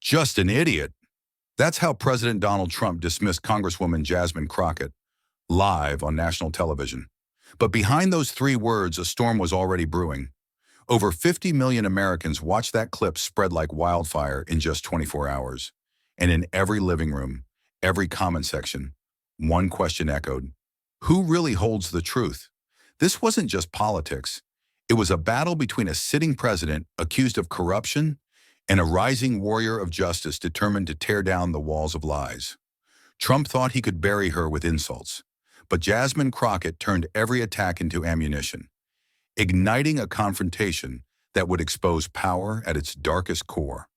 Just an idiot. That's how President Donald Trump dismissed Congresswoman Jasmine Crockett live on national television. But behind those three words, a storm was already brewing. Over 50 million Americans watched that clip spread like wildfire in just 24 hours. And in every living room, every comment section, one question echoed: who really holds the truth? This wasn't just politics. It was a battle between a sitting president accused of corruption and a rising warrior of justice determined to tear down the walls of lies. Trump thought he could bury her with insults, but Jasmine Crockett turned every attack into ammunition, igniting a confrontation that would expose power at its darkest core.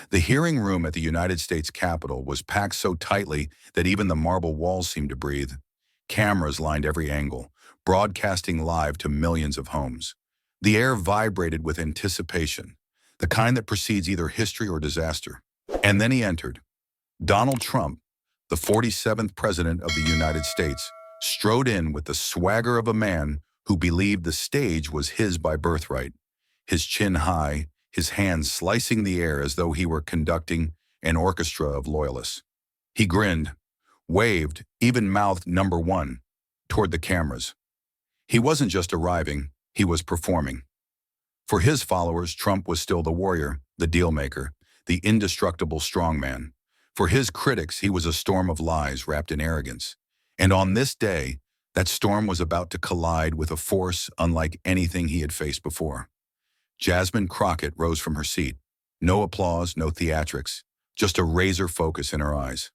The hearing room at the United States Capitol was packed so tightly that even the marble walls seemed to breathe. Cameras lined every angle, broadcasting live to millions of homes. The air vibrated with anticipation, the kind that precedes either history or disaster. And then he entered. Donald Trump, the 47th President of the United States, strode in with the swagger of a man who believed the stage was his by birthright. His chin high, his hands slicing the air as though he were conducting an orchestra of loyalists. He grinned, waved, even mouthed "number one" toward the cameras. He wasn't just arriving, he was performing. For his followers, Trump was still the warrior, the dealmaker, the indestructible strongman. For his critics, he was a storm of lies wrapped in arrogance. And on this day, that storm was about to collide with a force unlike anything he had faced before. Jasmine Crockett rose from her seat. No applause, no theatrics, just a razor focus in her eyes.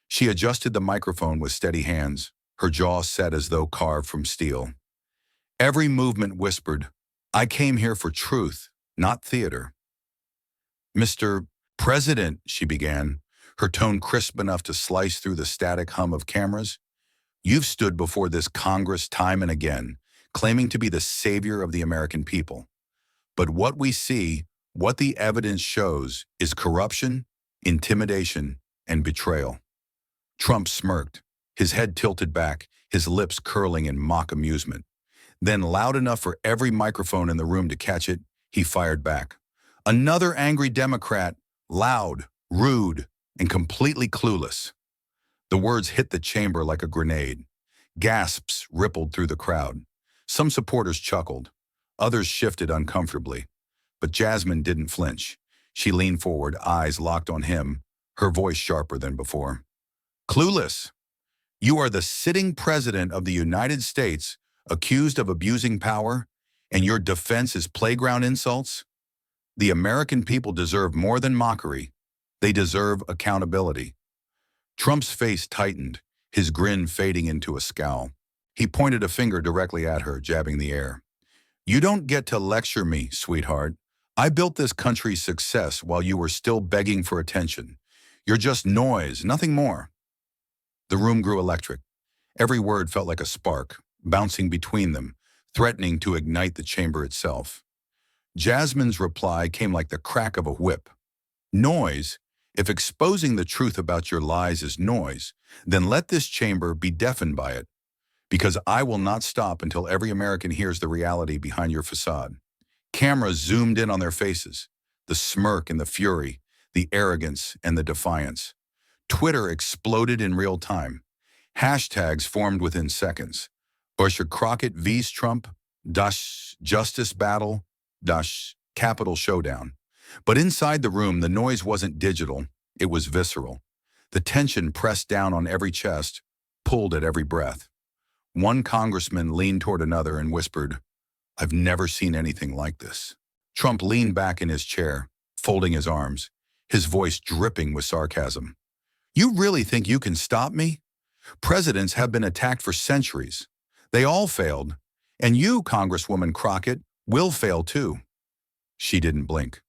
She adjusted the microphone with steady hands, her jaw set as though carved from steel. Every movement whispered, "I came here for truth, not theater." "Mr. President," she began, her tone crisp enough to slice through the static hum of cameras, "you've stood before this Congress time and again, claiming to be the savior of the American people. But what we see, what the evidence shows, is corruption, intimidation, and betrayal." Trump smirked, his head tilted back, his lips curling in mock amusement. Then, loud enough for every microphone in the room to catch it, he fired back. Another angry Democrat, loud, rude, and completely clueless. The words hit the chamber like a grenade. Gasps rippled through the crowd. Some supporters chuckled. Others shifted uncomfortably. But Jasmine didn't flinch. She leaned forward, eyes locked on him, her voice sharper than before. "Clueless. You are the sitting president of the United States, accused of abusing power, and your defense is playground insults? The American people deserve more than mockery. They deserve accountability." Trump's face tightened, his grin fading into a scowl. He pointed a finger directly at her, jabbing the air. "You don't get to lecture me, sweetheart. I built this country's success while you were still begging for attention. You're just noise, nothing more." The room grew electric. Every word felt like a spark, bouncing between them, threatening to ignite the chamber itself. Jasmine's reply came like the crack of a whip. "Noise? If exposing the truth about your lies is noise, then let this chamber be deafened by it. Because I will not stop until every American hears the reality behind your facade." Cameras zoomed in on their faces, the smirk and the fury, the arrogance and the defiance. Twitter exploded in real time. Hashtags formed within seconds. Crockett vs. Trump, Justice Battle, Capitol Showdown. But inside the room, the noise wasn't digital, it was visceral. The tension pressed down on every chest, pulled at every breath. One congressman leaned toward another and whispered, "I've never seen anything like this." Trump leaned back in his chair, folding his arms, his voice dripping with sarcasm. "You really think you can stop me? Presidents have been attacked for centuries. They all failed. And you, Congresswoman Crockett, will fail too." She didn't blink.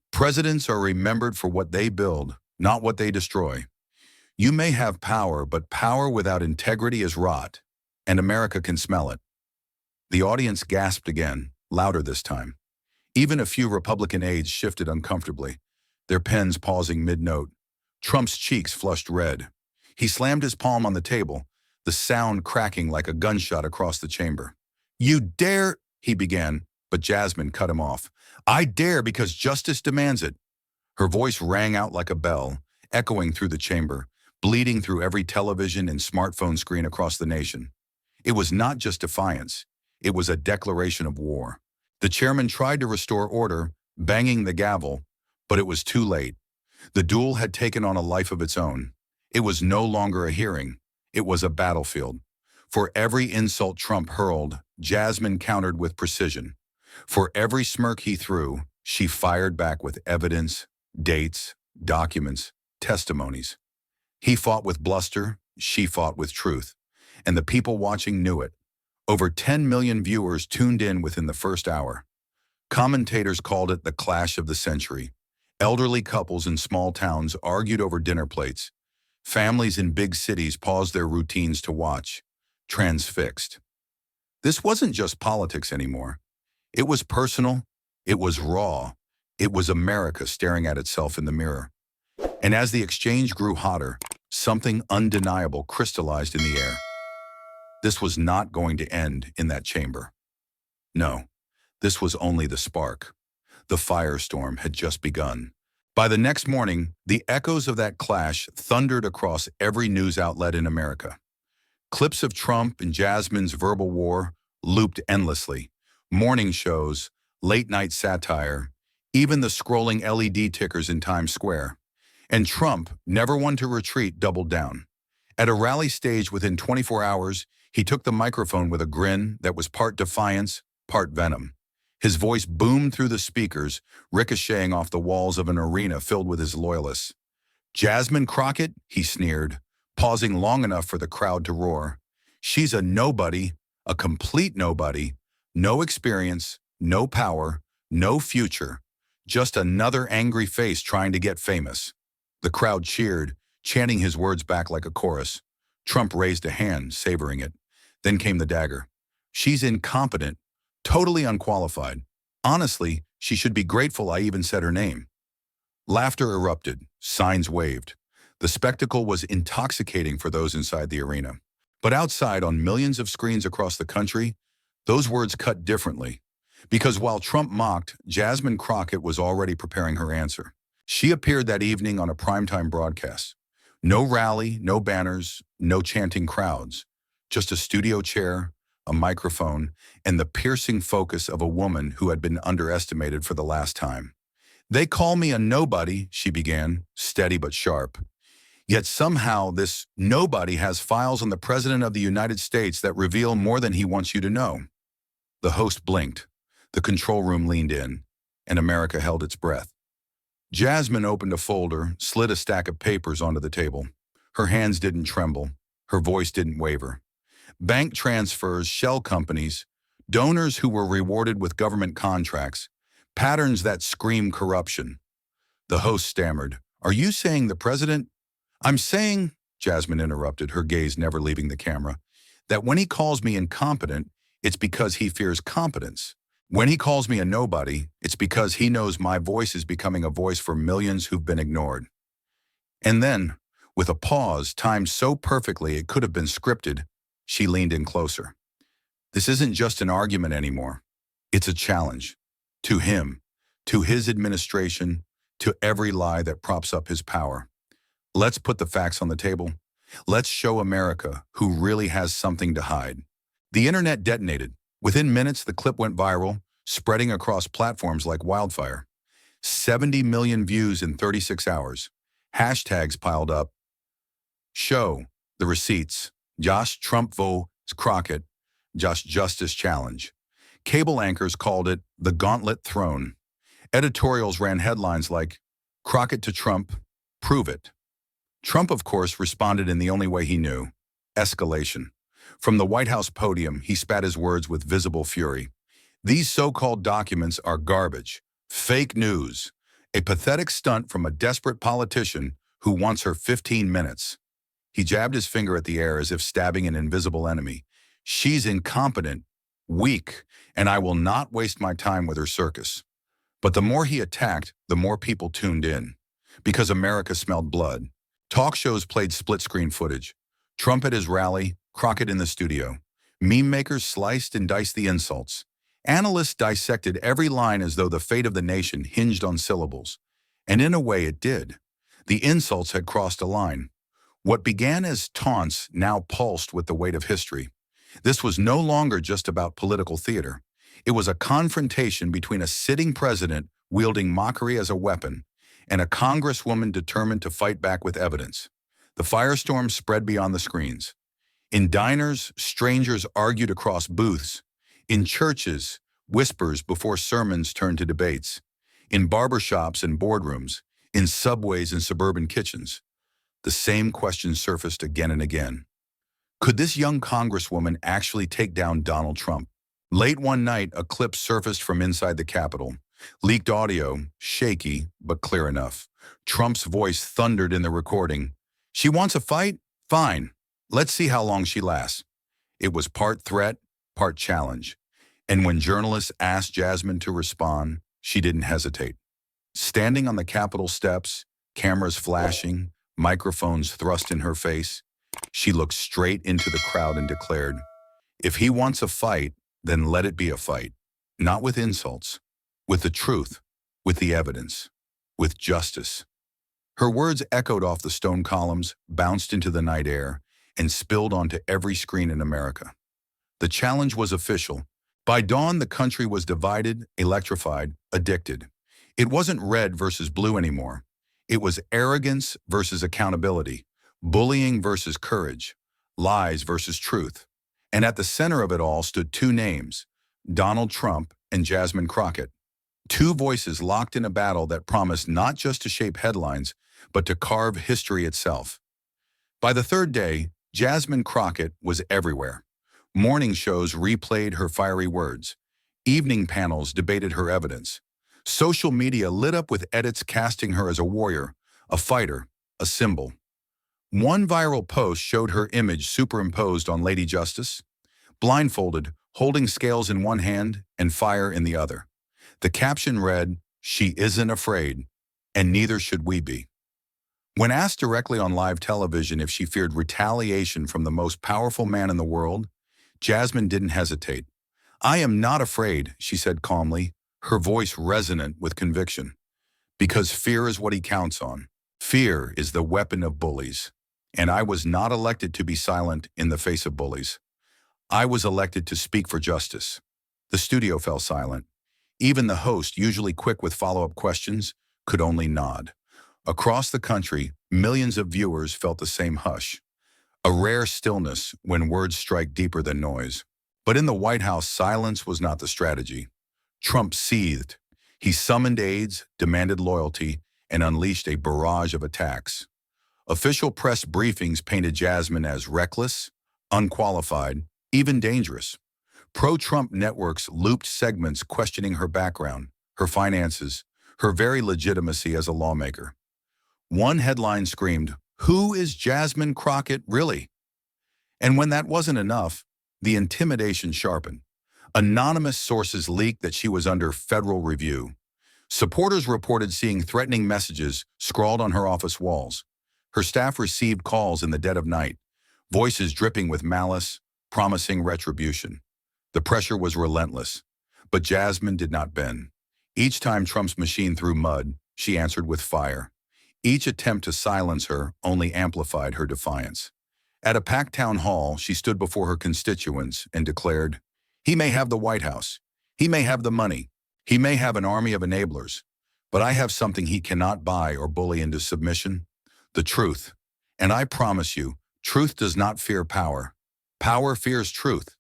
"Presidents are remembered for what they build, not what they destroy. You may have power, but power without integrity is rot, and America can smell it." The audience gasped again, louder this time. Even a few Republican aides shifted uncomfortably, their pens pausing mid-note. Trump's cheeks flushed red. He slammed his palm on the table, the sound cracking like a gunshot across the chamber. "You dare," he began, but Jasmine cut him off. "I dare because justice demands it." Her voice rang out like a bell, echoing through the chamber, bleeding through every television and smartphone screen across the nation. It was not just defiance. It was a declaration of war. The chairman tried to restore order, banging the gavel, but it was too late. The duel had taken on a life of its own. It was no longer a hearing. It was a battlefield. For every insult Trump hurled, Jasmine countered with precision. For every smirk he threw, she fired back with evidence, dates, documents, testimonies. He fought with bluster, she fought with truth. And the people watching knew it. Over 10 million viewers tuned in within the first hour. Commentators called it the clash of the century. Elderly couples in small towns argued over dinner plates. Families in big cities paused their routines to watch, transfixed. This wasn't just politics anymore. It was personal, it was raw, it was America staring at itself in the mirror. And as the exchange grew hotter, something undeniable crystallized in the air. This was not going to end in that chamber. No, this was only the spark. The firestorm had just begun. By the next morning, the echoes of that clash thundered across every news outlet in America. Clips of Trump and Jasmine's verbal war looped endlessly. Morning shows, late-night satire, even the scrolling LED tickers in Times Square. And Trump, never one to retreat, doubled down. At a rally stage within 24 hours, he took the microphone with a grin that was part defiance, part venom. His voice boomed through the speakers, ricocheting off the walls of an arena filled with his loyalists. "Jasmine Crockett," he sneered, pausing long enough for the crowd to roar. "She's a nobody, a complete nobody, no experience, no power, no future, just another angry face trying to get famous." The crowd cheered, chanting his words back like a chorus. Trump raised a hand, savoring it. Then came the dagger. "She's incompetent, totally unqualified. Honestly, she should be grateful I even said her name." Laughter erupted, signs waved. The spectacle was intoxicating for those inside the arena. But outside, on millions of screens across the country, those words cut differently. Because while Trump mocked, Jasmine Crockett was already preparing her answer. She appeared that evening on a primetime broadcast. No rally, no banners, no chanting crowds. Just a studio chair, a microphone, and the piercing focus of a woman who had been underestimated for the last time. "They call me a nobody," she began, steady but sharp. "Yet somehow this nobody has files on the President of the United States that reveal more than he wants you to know." The host blinked. The control room leaned in, and America held its breath. Jasmine opened a folder, slid a stack of papers onto the table. Her hands didn't tremble. Her voice didn't waver. Bank transfers, shell companies, donors who were rewarded with government contracts, patterns that scream corruption. The host stammered, "Are you saying the president?" "I'm saying," Jasmine interrupted, her gaze never leaving the camera, "that when he calls me incompetent, it's because he fears competence. When he calls me a nobody, it's because he knows my voice is becoming a voice for millions who've been ignored." And then, with a pause timed so perfectly it could have been scripted, she leaned in closer. "This isn't just an argument anymore. It's a challenge. To him, to his administration, to every lie that props up his power. Let's put the facts on the table. Let's show America who really has something to hide." The internet detonated. Within minutes, the clip went viral, spreading across platforms like wildfire. 70 million views in 36 hours. Hashtags piled up. Show, the receipts, Josh Trump vo Crockett, Josh Justice Challenge. Cable anchors called it the Gauntlet Thrown. Editorials ran headlines like, "Crockett to Trump, prove it." Trump, of course, responded in the only way he knew, escalation. From the White House podium, he spat his words with visible fury. "These so-called documents are garbage, fake news, a pathetic stunt from a desperate politician who wants her 15 minutes. He jabbed his finger at the air as if stabbing an invisible enemy. "She's incompetent, weak, and I will not waste my time with her circus." But the more he attacked, the more people tuned in. Because America smelled blood. Talk shows played split-screen footage. Trump at his rally, Crockett in the studio. Meme makers sliced and diced the insults. Analysts dissected every line as though the fate of the nation hinged on syllables. And in a way it did. The insults had crossed a line. What began as taunts now pulsed with the weight of history. This was no longer just about political theater. It was a confrontation between a sitting president wielding mockery as a weapon and a congresswoman determined to fight back with evidence. The firestorm spread beyond the screens. In diners, strangers argued across booths. In churches, whispers before sermons turned to debates. In barbershops and boardrooms, in subways and suburban kitchens, the same question surfaced again and again. Could this young congresswoman actually take down Donald Trump? Late one night, a clip surfaced from inside the Capitol. Leaked audio, shaky but clear enough. Trump's voice thundered in the recording. She wants a fight? Fine. Let's see how long she lasts. It was part threat, part challenge. And when journalists asked Jasmine to respond, she didn't hesitate. Standing on the Capitol steps, cameras flashing, microphones thrust in her face, she looked straight into the crowd and declared, "If he wants a fight, then let it be a fight. Not with insults, with the truth, with the evidence, with justice." Her words echoed off the stone columns, bounced into the night air, and spilled onto every screen in America. The challenge was official. By dawn, the country was divided, electrified, addicted. It wasn't red versus blue anymore. It was arrogance versus accountability, bullying versus courage, lies versus truth. And at the center of it all stood two names, Donald Trump and Jasmine Crockett. Two voices locked in a battle that promised not just to shape headlines, but to carve history itself. By the third day, Jasmine Crockett was everywhere. Morning shows replayed her fiery words. Evening panels debated her evidence. Social media lit up with edits casting her as a warrior, a fighter, a symbol. One viral post showed her image superimposed on Lady Justice, blindfolded, holding scales in one hand and fire in the other. The caption read, "She isn't afraid, and neither should we be." When asked directly on live television if she feared retaliation from the most powerful man in the world, Jasmine didn't hesitate. "I am not afraid," she said calmly, her voice resonant with conviction. "Because fear is what he counts on. Fear is the weapon of bullies. And I was not elected to be silent in the face of bullies. I was elected to speak for justice." The studio fell silent. Even the host, usually quick with follow-up questions, could only nod. Across the country, millions of viewers felt the same hush. A rare stillness when words strike deeper than noise. But in the White House, silence was not the strategy. Trump seethed. He summoned aides, demanded loyalty, and unleashed a barrage of attacks. Official press briefings painted Jasmine as reckless, unqualified, even dangerous. Pro-Trump networks looped segments questioning her background, her finances, her very legitimacy as a lawmaker. One headline screamed, "Who is Jasmine Crockett really?" And when that wasn't enough, the intimidation sharpened. Anonymous sources leaked that she was under federal review. Supporters reported seeing threatening messages scrawled on her office walls. Her staff received calls in the dead of night, voices dripping with malice, promising retribution. The pressure was relentless, but Jasmine did not bend. Each time Trump's machine threw mud, she answered with fire. Each attempt to silence her only amplified her defiance. At a packed town hall, she stood before her constituents and declared, "He may have the White House. He may have the money. He may have an army of enablers. But I have something he cannot buy or bully into submission: the truth. And I promise you, truth does not fear power. Power fears truth."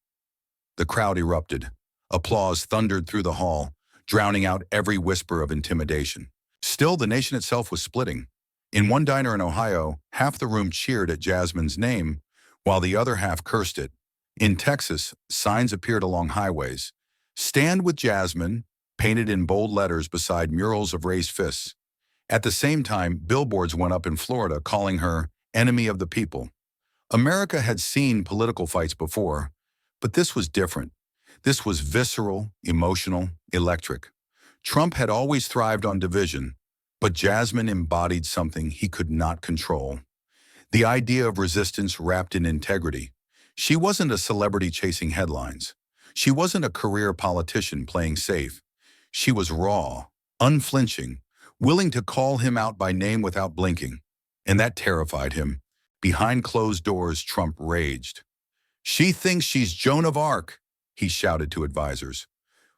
The crowd erupted. Applause thundered through the hall, drowning out every whisper of intimidation. Still, the nation itself was splitting. In one diner in Ohio, half the room cheered at Jasmine's name, while the other half cursed it. In Texas, signs appeared along highways. "Stand with Jasmine," painted in bold letters beside murals of raised fists. At the same time, billboards went up in Florida calling her "enemy of the people." America had seen political fights before, but this was different. This was visceral, emotional, electric. Trump had always thrived on division, but Jasmine embodied something he could not control. The idea of resistance wrapped in integrity. She wasn't a celebrity chasing headlines. She wasn't a career politician playing safe. She was raw, unflinching, willing to call him out by name without blinking. And that terrified him. Behind closed doors, Trump raged. "She thinks she's Joan of Arc," he shouted to advisors.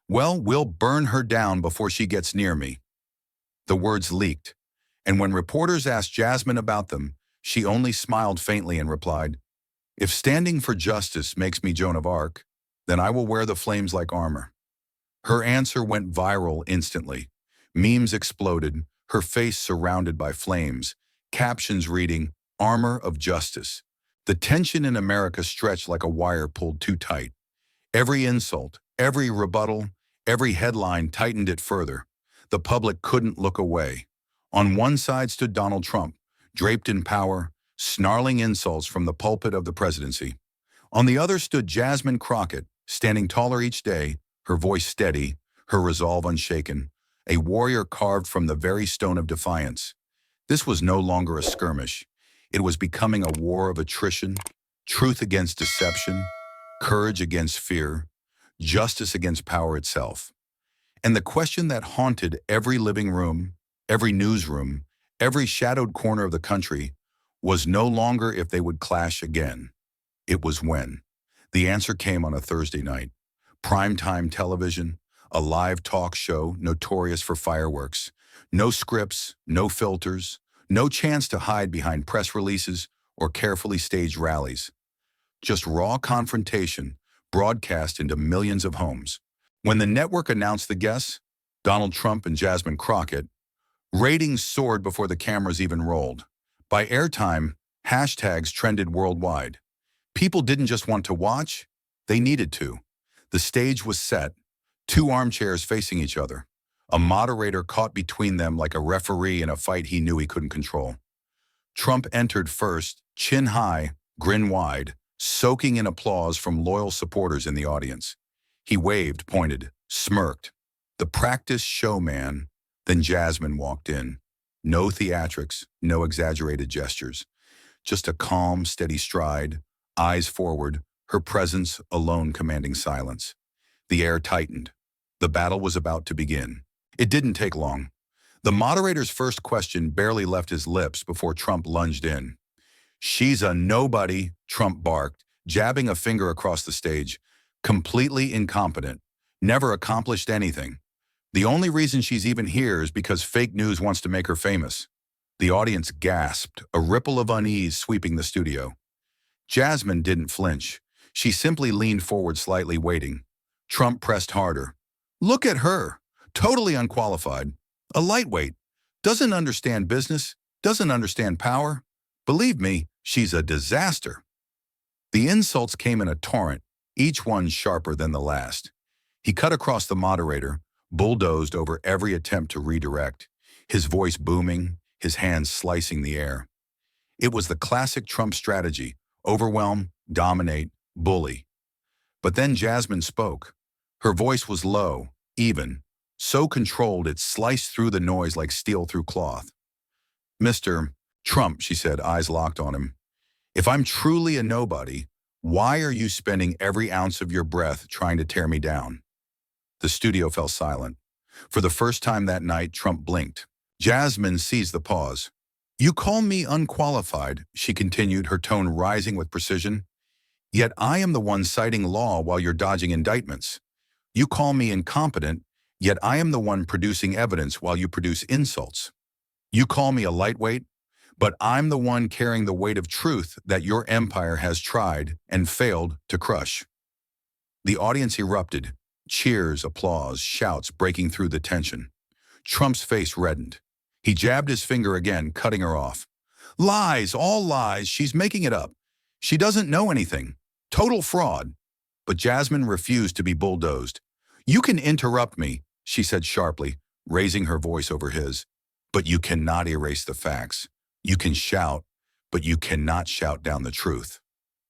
"Well, we'll burn her down before she gets near me." The words leaked, and when reporters asked Jasmine about them, she only smiled faintly and replied, "If standing for justice makes me Joan of Arc, then I will wear the flames like armor." Her answer went viral instantly. Memes exploded, her face surrounded by flames, captions reading, "Armor of Justice." The tension in America stretched like a wire pulled too tight. Every insult, every rebuttal, every headline tightened it further. The public couldn't look away. On one side stood Donald Trump, draped in power, snarling insults from the pulpit of the presidency. On the other stood Jasmine Crockett, standing taller each day, her voice steady, her resolve unshaken, a warrior carved from the very stone of defiance. This was no longer a skirmish. It was becoming a war of attrition, truth against deception, courage against fear, justice against power itself. And the question that haunted every living room, every newsroom, every shadowed corner of the country was no longer if they would clash again. It was when. The answer came on a Thursday night. Primetime television, a live talk show notorious for fireworks. No scripts, no filters, no chance to hide behind press releases or carefully staged rallies. Just raw confrontation broadcast into millions of homes. When the network announced the guests, Donald Trump and Jasmine Crockett, ratings soared before the cameras even rolled. By airtime, hashtags trended worldwide. People didn't just want to watch, they needed to. The stage was set, two armchairs facing each other. A moderator caught between them like a referee in a fight he knew he couldn't control. Trump entered first, chin high, grin wide, soaking in applause from loyal supporters in the audience. He waved, pointed, smirked. The practiced showman. Then Jasmine walked in. No theatrics, no exaggerated gestures. Just a calm, steady stride, eyes forward, her presence alone commanding silence. The air tightened. The battle was about to begin. It didn't take long. The moderator's first question barely left his lips before Trump lunged in. "She's a nobody," Trump barked, jabbing a finger across the stage. "Completely incompetent. Never accomplished anything. The only reason she's even here is because fake news wants to make her famous." The audience gasped, a ripple of unease sweeping the studio. Jasmine didn't flinch. She simply leaned forward slightly, waiting. Trump pressed harder. "Look at her. Totally unqualified. A lightweight. Doesn't understand business. Doesn't understand power. Believe me, she's a disaster." The insults came in a torrent, each one sharper than the last. He cut across the moderator, bulldozed over every attempt to redirect, his voice booming, his hands slicing the air. It was the classic Trump strategy: overwhelm, dominate, bully. But then Jasmine spoke. Her voice was low, even, so controlled it sliced through the noise like steel through cloth. "Mr. Trump," she said, eyes locked on him, "if I'm truly a nobody, why are you spending every ounce of your breath trying to tear me down?" The studio fell silent. For the first time that night, Trump blinked. Jasmine seized the pause. "You call me unqualified," she continued, her tone rising with precision. "Yet I am the one citing law while you're dodging indictments. You call me incompetent, yet I am the one producing evidence while you produce insults. You call me a lightweight, but I'm the one carrying the weight of truth that your empire has tried and failed to crush." The audience erupted. Cheers, applause, shouts breaking through the tension. Trump's face reddened. He jabbed his finger again, cutting her off. "Lies, all lies. She's making it up. She doesn't know anything. Total fraud." But Jasmine refused to be bulldozed. "You can interrupt me," she said sharply, raising her voice over his. "But you cannot erase the facts. You can shout, but you cannot shout down the truth."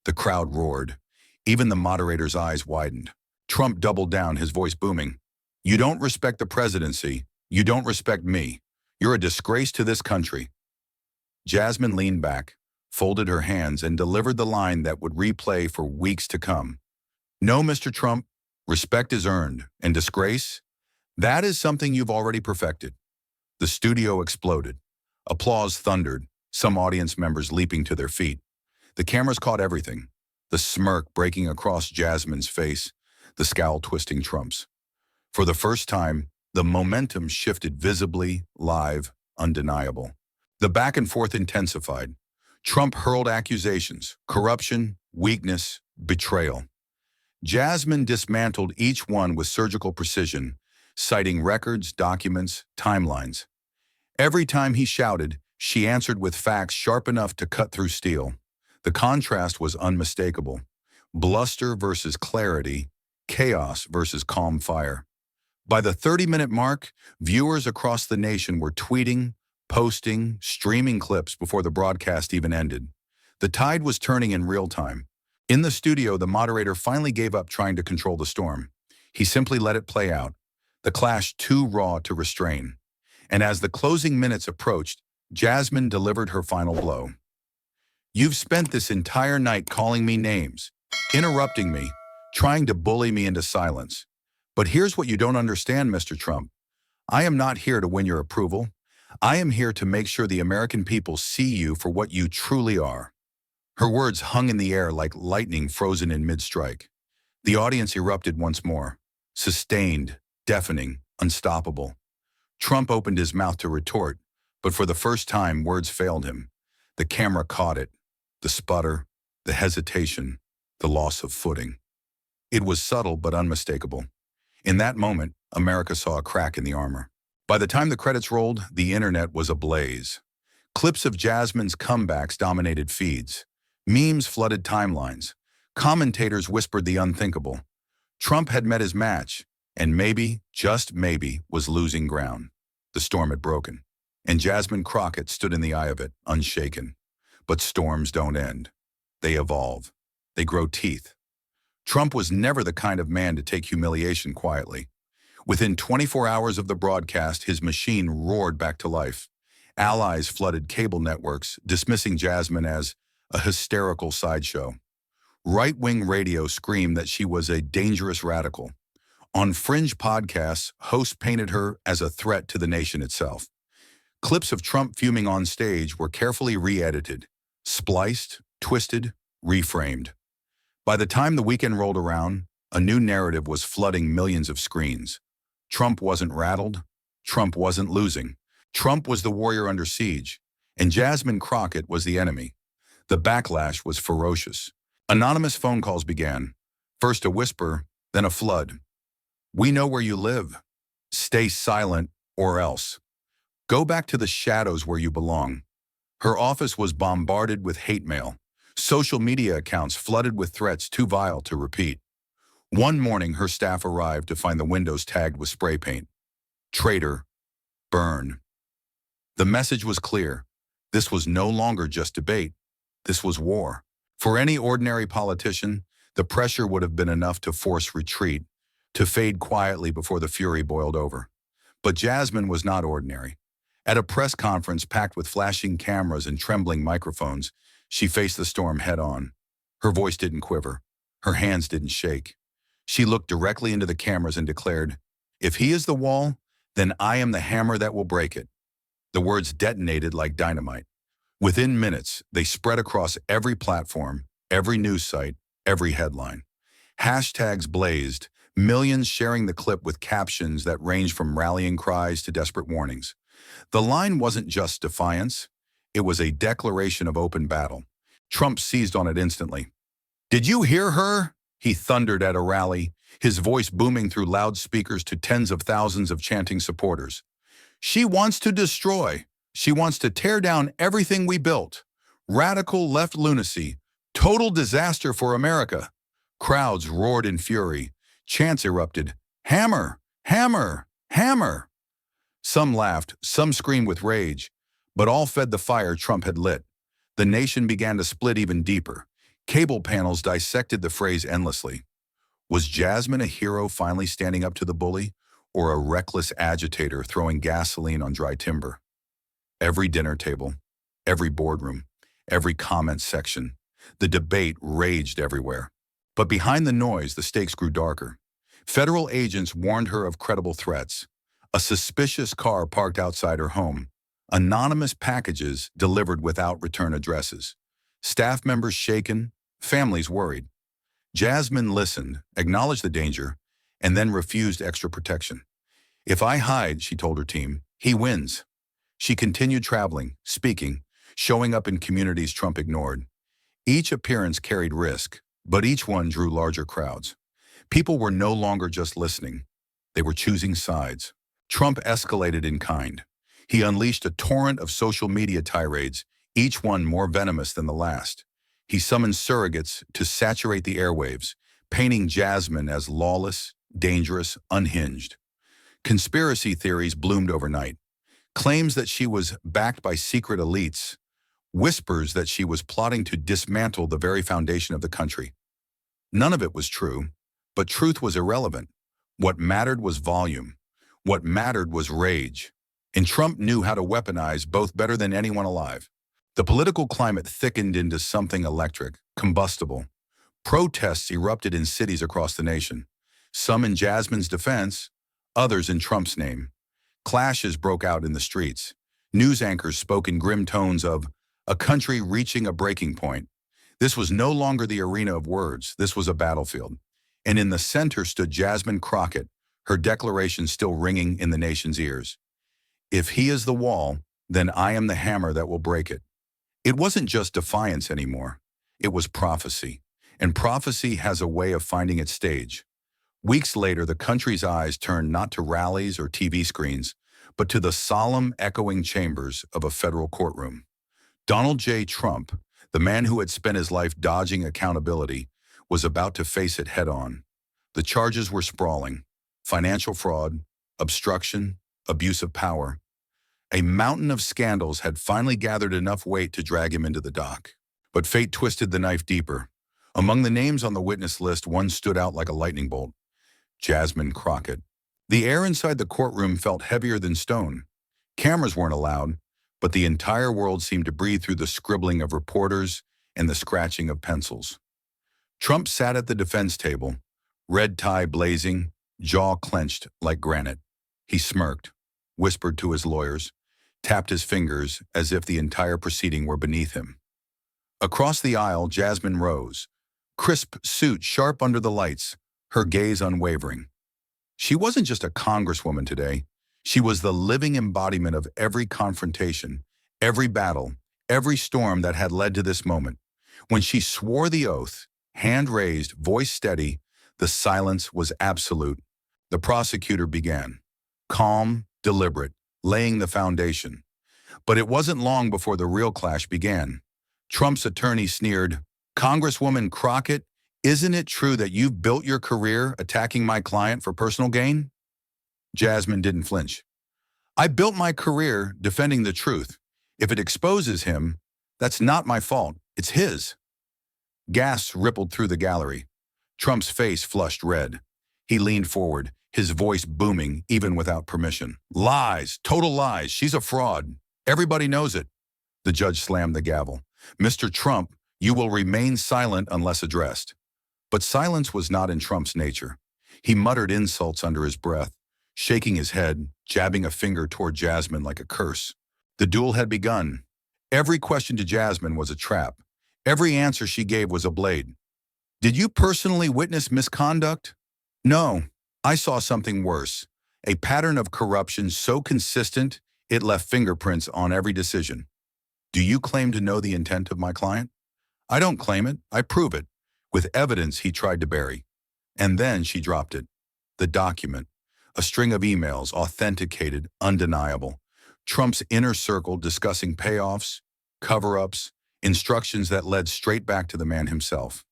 The crowd roared. Even the moderator's eyes widened. Trump doubled down, his voice booming. "You don't respect the presidency. You don't respect me. You're a disgrace to this country." Jasmine leaned back, folded her hands, and delivered the line that would replay for weeks to come. "No, Mr. Trump, respect is earned, and disgrace, that is something you've already perfected. The studio exploded. Applause thundered, some audience members leaping to their feet. The cameras caught everything. The smirk breaking across Jasmine's face, the scowl twisting Trump's. For the first time, the momentum shifted visibly, live, undeniable. The back and forth intensified. Trump hurled accusations, corruption, weakness, betrayal. Jasmine dismantled each one with surgical precision, citing records, documents, timelines. Every time he shouted, she answered with facts sharp enough to cut through steel. The contrast was unmistakable. Bluster versus clarity, chaos versus calm fire. By the 30-minute mark, viewers across the nation were tweeting, posting, streaming clips before the broadcast even ended. The tide was turning in real time. In the studio, the moderator finally gave up trying to control the storm. He simply let it play out, the clash too raw to restrain. And as the closing minutes approached, Jasmine delivered her final blow. "You've spent this entire night calling me names, interrupting me, trying to bully me into silence. But here's what you don't understand, Mr. Trump. I am not here to win your approval. I am here to make sure the American people see you for what you truly are." Her words hung in the air like lightning frozen in mid-strike. The audience erupted once more, sustained, deafening, unstoppable. Trump opened his mouth to retort, but for the first time, words failed him. The camera caught it, the sputter, the hesitation, the loss of footing. It was subtle but unmistakable. In that moment, America saw a crack in the armor. By the time the credits rolled, the internet was ablaze. Clips of Jasmine's comebacks dominated feeds. Memes flooded timelines. Commentators whispered the unthinkable. Trump had met his match, and maybe, just maybe, was losing ground. The storm had broken, and Jasmine Crockett stood in the eye of it, unshaken. But storms don't end. They evolve. They grow teeth. Trump was never the kind of man to take humiliation quietly. Within 24 hours of the broadcast, his machine roared back to life. Allies flooded cable networks, dismissing Jasmine as a hysterical sideshow. Right-wing radio screamed that she was a dangerous radical. On fringe podcasts, hosts painted her as a threat to the nation itself. Clips of Trump fuming on stage were carefully re-edited, spliced, twisted, reframed. By the time the weekend rolled around, a new narrative was flooding millions of screens. Trump wasn't rattled. Trump wasn't losing. Trump was the warrior under siege, and Jasmine Crockett was the enemy. The backlash was ferocious. Anonymous phone calls began. First a whisper, then a flood. "We know where you live. Stay silent or else. Go back to the shadows where you belong." Her office was bombarded with hate mail. Social media accounts flooded with threats too vile to repeat. One morning, her staff arrived to find the windows tagged with spray paint. "Traitor. Burn." The message was clear. This was no longer just debate. This was war. For any ordinary politician, the pressure would have been enough to force retreat, to fade quietly before the fury boiled over. But Jasmine was not ordinary. At a press conference packed with flashing cameras and trembling microphones, she faced the storm head-on. Her voice didn't quiver. Her hands didn't shake. She looked directly into the cameras and declared, "If he is the wall, then I am the hammer that will break it." The words detonated like dynamite. Within minutes, they spread across every platform, every news site, every headline. Hashtags blazed, millions sharing the clip with captions that ranged from rallying cries to desperate warnings. The line wasn't just defiance. It was a declaration of open battle. Trump seized on it instantly. "Did you hear her?" he thundered at a rally, his voice booming through loudspeakers to tens of thousands of chanting supporters. "She wants to destroy. She wants to tear down everything we built. Radical left lunacy. Total disaster for America." Crowds roared in fury. Chants erupted. "Hammer! Hammer! Hammer!" Some laughed, some screamed with rage, but all fed the fire Trump had lit. The nation began to split even deeper. Cable panels dissected the phrase endlessly. Was Jasmine a hero finally standing up to the bully, or a reckless agitator throwing gasoline on dry timber? Every dinner table, every boardroom, every comment section, the debate raged everywhere. But behind the noise, the stakes grew darker. Federal agents warned her of credible threats. A suspicious car parked outside her home. Anonymous packages delivered without return addresses. Staff members shaken, families worried. Jasmine listened, acknowledged the danger, and then refused extra protection. "If I hide," she told her team, "he wins." She continued traveling, speaking, showing up in communities Trump ignored. Each appearance carried risk, but each one drew larger crowds. People were no longer just listening. They were choosing sides. Trump escalated in kind. He unleashed a torrent of social media tirades, each one more venomous than the last. He summoned surrogates to saturate the airwaves, painting Jasmine as lawless, dangerous, unhinged. Conspiracy theories bloomed overnight. Claims that she was backed by secret elites, whispers that she was plotting to dismantle the very foundation of the country. None of it was true, but truth was irrelevant. What mattered was volume. What mattered was rage. And Trump knew how to weaponize both better than anyone alive. The political climate thickened into something electric, combustible. Protests erupted in cities across the nation. Some in Jasmine's defense, others in Trump's name. Clashes broke out in the streets. News anchors spoke in grim tones of a country reaching a breaking point. This was no longer the arena of words. This was a battlefield. And in the center stood Jasmine Crockett, her declaration still ringing in the nation's ears. "If he is the wall, then I am the hammer that will break it." It wasn't just defiance anymore. It was prophecy. And prophecy has a way of finding its stage. Weeks later, the country's eyes turned not to rallies or TV screens, but to the solemn, echoing chambers of a federal courtroom. Donald J. Trump, the man who had spent his life dodging accountability, was about to face it head-on. The charges were sprawling: financial fraud, obstruction, abuse of power. A mountain of scandals had finally gathered enough weight to drag him into the dock. But fate twisted the knife deeper. Among the names on the witness list, one stood out like a lightning bolt: Jasmine Crockett. The air inside the courtroom felt heavier than stone. Cameras weren't allowed, but the entire world seemed to breathe through the scribbling of reporters and the scratching of pencils. Trump sat at the defense table, red tie blazing, jaw clenched like granite. He smirked, whispered to his lawyers, tapped his fingers as if the entire proceeding were beneath him. Across the aisle, Jasmine rose, crisp suit sharp under the lights, her gaze unwavering. She wasn't just a congresswoman today. She was the living embodiment of every confrontation, every battle, every storm that had led to this moment. When she swore the oath, hand raised, voice steady, the silence was absolute. The prosecutor began, calm, deliberate, laying the foundation. But it wasn't long before the real clash began. Trump's attorney sneered, "Congresswoman Crockett, isn't it true that you've built your career attacking my client for personal gain?" Jasmine didn't flinch. "I built my career defending the truth. If it exposes him, that's not my fault. It's his." Gasps rippled through the gallery. Trump's face flushed red. He leaned forward, his voice booming even without permission. "Lies, total lies. She's a fraud. Everybody knows it." The judge slammed the gavel. "Mr. Trump, you will remain silent unless addressed." But silence was not in Trump's nature. He muttered insults under his breath, shaking his head, jabbing a finger toward Jasmine like a curse. The duel had begun. Every question to Jasmine was a trap. Every answer she gave was a blade. "Did you personally witness misconduct?" "No, I saw something worse. A pattern of corruption so consistent it left fingerprints on every decision." "Do you claim to know the intent of my client?" "I don't claim it, I prove it." With evidence he tried to bury. And then she dropped it. The document. A string of emails, authenticated, undeniable. Trump's inner circle discussing payoffs, cover-ups, instructions that led straight back to the man himself.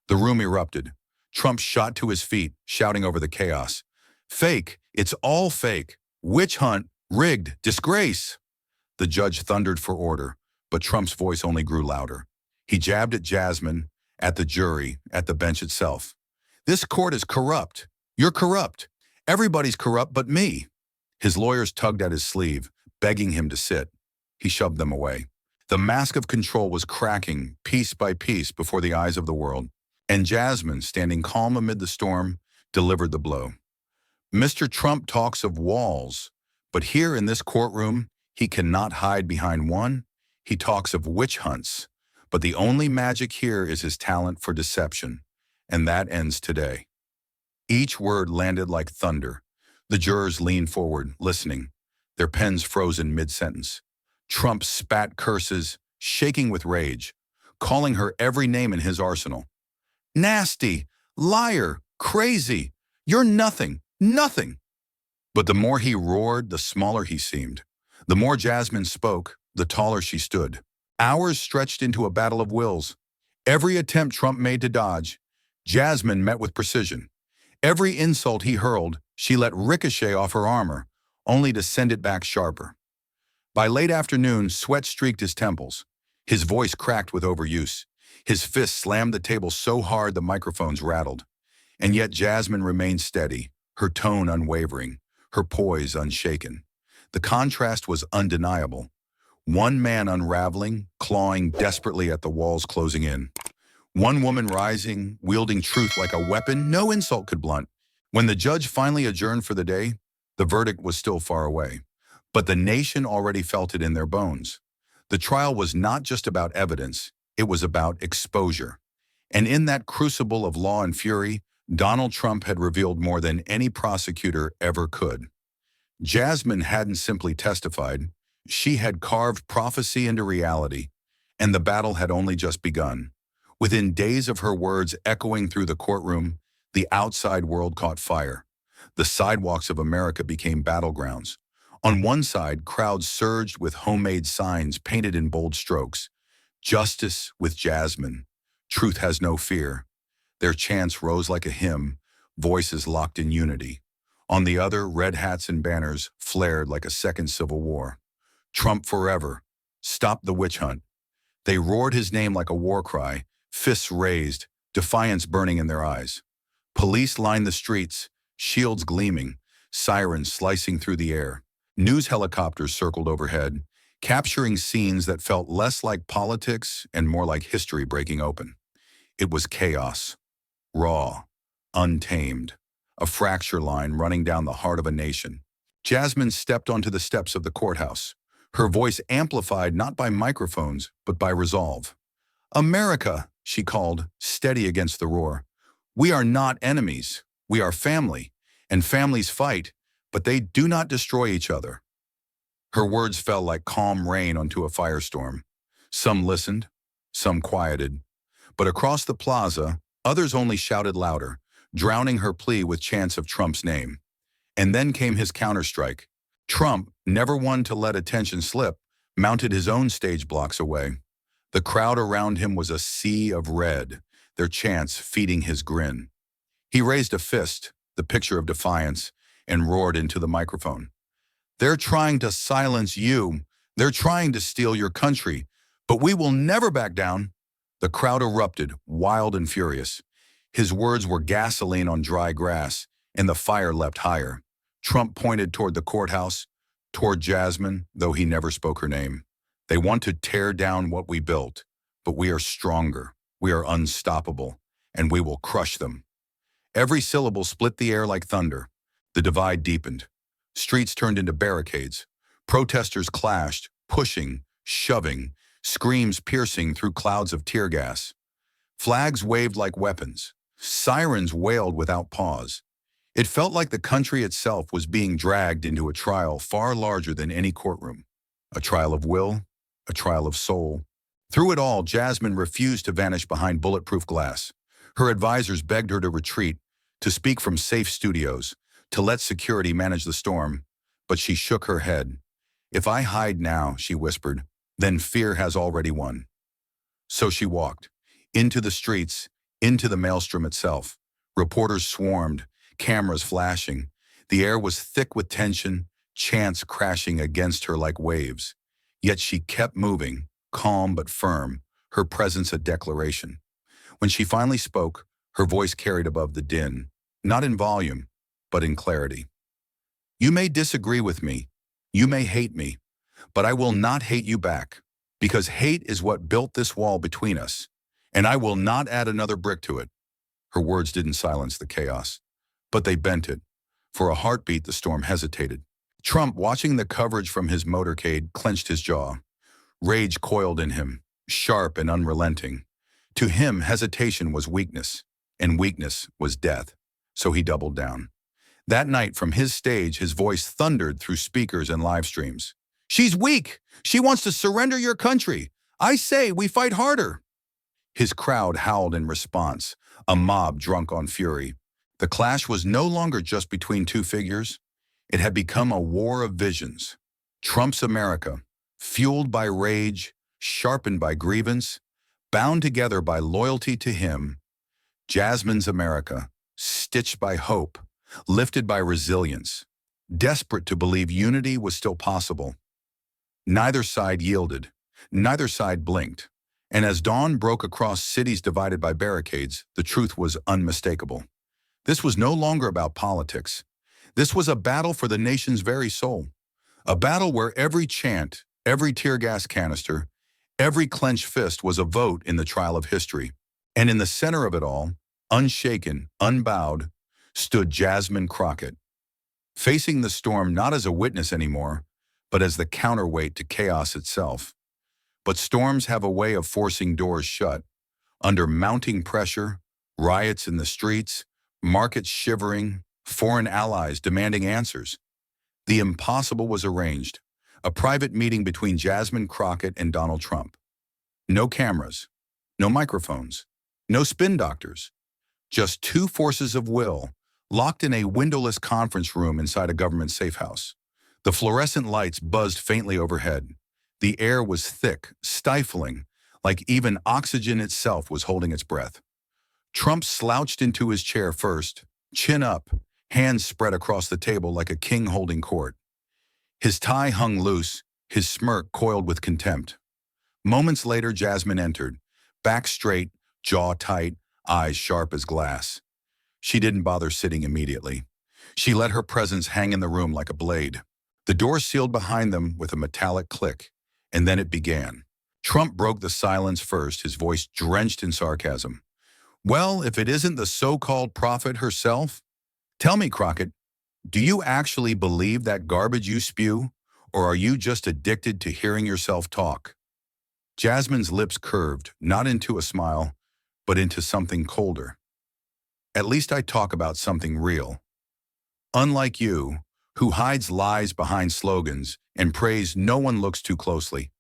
The room erupted. Trump shot to his feet, shouting over the chaos. "Fake! It's all fake! Witch hunt! Rigged! Disgrace!" The judge thundered for order, but Trump's voice only grew louder. He jabbed at Jasmine, at the jury, at the bench itself. "This court is corrupt. You're corrupt. Everybody's corrupt but me." His lawyers tugged at his sleeve, begging him to sit. He shoved them away. The mask of control was cracking, piece by piece, before the eyes of the world. And Jasmine, standing calm amid the storm, delivered the blow. Mr. Trump talks of walls, but here in this courtroom, he cannot hide behind one. He talks of witch hunts, but the only magic here is his talent for deception, and that ends today. Each word landed like thunder. The jurors leaned forward, listening, their pens frozen mid-sentence. Trump spat curses, shaking with rage, calling her every name in his arsenal. Nasty, liar, crazy, you're nothing, nothing. But the more he roared, the smaller he seemed. The more Jasmine spoke, the taller she stood. Hours stretched into a battle of wills. Every attempt Trump made to dodge, Jasmine met with precision. Every insult he hurled, she let ricochet off her armor, only to send it back sharper. By late afternoon, sweat streaked his temples. His voice cracked with overuse. His fists slammed the table so hard the microphones rattled. And yet Jasmine remained steady, her tone unwavering, her poise unshaken. The contrast was undeniable. One man unraveling, clawing desperately at the walls closing in. One woman rising, wielding truth like a weapon no insult could blunt. When the judge finally adjourned for the day, the verdict was still far away. But the nation already felt it in their bones. The trial was not just about evidence, it was about exposure. And in that crucible of law and fury, Donald Trump had revealed more than any prosecutor ever could. Jasmine hadn't simply testified, she had carved prophecy into reality, and the battle had only just begun. Within days of her words echoing through the courtroom, the outside world caught fire. The sidewalks of America became battlegrounds. On one side, crowds surged with homemade signs painted in bold strokes. Justice with Jasmine. Truth has no fear. Their chants rose like a hymn, voices locked in unity. On the other, red hats and banners flared like a second civil war. Trump forever. Stop the witch hunt. They roared his name like a war cry, fists raised, defiance burning in their eyes. Police lined the streets, shields gleaming, sirens slicing through the air. News helicopters circled overhead, capturing scenes that felt less like politics and more like history breaking open. It was chaos, raw, untamed, a fracture line running down the heart of a nation. Jasmine stepped onto the steps of the courthouse, her voice amplified not by microphones, but by resolve. America, she called, steady against the roar. We are not enemies. We are family, and families fight, but they do not destroy each other. Her words fell like calm rain onto a firestorm. Some listened, some quieted. But across the plaza, others only shouted louder, drowning her plea with chants of Trump's name. And then came his counterstrike. Trump, never one to let attention slip, mounted his own stage blocks away. The crowd around him was a sea of red, their chants feeding his grin. He raised a fist, the picture of defiance, and roared into the microphone. They're trying to silence you. They're trying to steal your country. But we will never back down. The crowd erupted, wild and furious. His words were gasoline on dry grass, and the fire leapt higher. Trump pointed toward the courthouse, toward Jasmine, though he never spoke her name. They want to tear down what we built, but we are stronger, we are unstoppable, and we will crush them. Every syllable split the air like thunder. The divide deepened. Streets turned into barricades. Protesters clashed, pushing, shoving, screams piercing through clouds of tear gas. Flags waved like weapons. Sirens wailed without pause. It felt like the country itself was being dragged into a trial far larger than any courtroom. A trial of will, a trial of soul. Through it all, Jasmine refused to vanish behind bulletproof glass. Her advisors begged her to retreat, to speak from safe studios, to let security manage the storm. But she shook her head. If I hide now, she whispered, then fear has already won. So she walked, into the streets, into the maelstrom itself. Reporters swarmed, cameras flashing. The air was thick with tension, chants crashing against her like waves. Yet she kept moving, calm but firm, her presence a declaration. When she finally spoke, her voice carried above the din, not in volume, but in clarity. You may disagree with me, you may hate me, but I will not hate you back, because hate is what built this wall between us, and I will not add another brick to it. Her words didn't silence the chaos, but they bent it. For a heartbeat, the storm hesitated. Trump, watching the coverage from his motorcade, clenched his jaw. Rage coiled in him, sharp and unrelenting. To him, hesitation was weakness, and weakness was death. So he doubled down. That night, from his stage, his voice thundered through speakers and live streams. "She's weak! She wants to surrender your country! I say we fight harder!" His crowd howled in response, a mob drunk on fury. The clash was no longer just between two figures. It had become a war of visions. Trump's America, fueled by rage, sharpened by grievance, bound together by loyalty to him. Jasmine's America, stitched by hope, lifted by resilience, desperate to believe unity was still possible. Neither side yielded, neither side blinked, and as dawn broke across cities divided by barricades, the truth was unmistakable. This was no longer about politics. This was a battle for the nation's very soul, a battle where every chant, every tear gas canister, every clenched fist was a vote in the trial of history. And in the center of it all, unshaken, unbowed, stood Jasmine Crockett, facing the storm not as a witness anymore, but as the counterweight to chaos itself. But storms have a way of forcing doors shut. Under mounting pressure, riots in the streets, markets shivering, foreign allies demanding answers. The impossible was arranged, a private meeting between Jasmine Crockett and Donald Trump. No cameras, no microphones, no spin doctors, just two forces of will locked in a windowless conference room inside a government safe house. The fluorescent lights buzzed faintly overhead. The air was thick, stifling, like even oxygen itself was holding its breath. Trump slouched into his chair first, chin up, hands spread across the table like a king holding court. His tie hung loose, his smirk coiled with contempt. Moments later, Jasmine entered, back straight, jaw tight, eyes sharp as glass. She didn't bother sitting immediately. She let her presence hang in the room like a blade. The door sealed behind them with a metallic click, and then it began. Trump broke the silence first, his voice drenched in sarcasm. "Well, if it isn't the so-called prophet herself? Tell me, Crockett, do you actually believe that garbage you spew, or are you just addicted to hearing yourself talk?" Jasmine's lips curved, not into a smile, but into something colder. "At least I talk about something real. Unlike you, who hides lies behind slogans and prays no one looks too closely."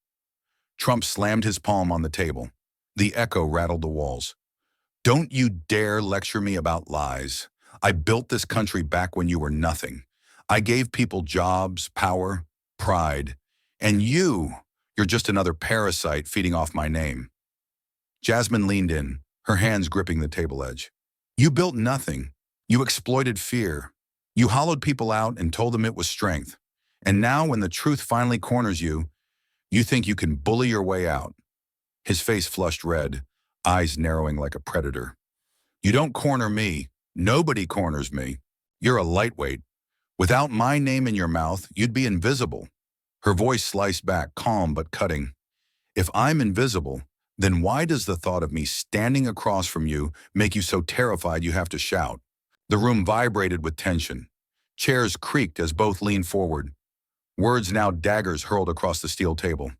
Trump slammed his palm on the table. The echo rattled the walls. "Don't you dare lecture me about lies. I built this country back when you were nothing. I gave people jobs, power, pride. And you're just another parasite feeding off my name." Jasmine leaned in, her hands gripping the table edge. "You built nothing. You exploited fear. You hollowed people out and told them it was strength. And now when the truth finally corners you, you think you can bully your way out." His face flushed red, eyes narrowing like a predator. "You don't corner me. Nobody corners me. You're a lightweight. Without my name in your mouth, you'd be invisible." Her voice sliced back, calm but cutting. "If I'm invisible, then why does the thought of me standing across from you make you so terrified you have to shout?" The room vibrated with tension. Chairs creaked as both leaned forward. Words now daggers hurled across the steel table.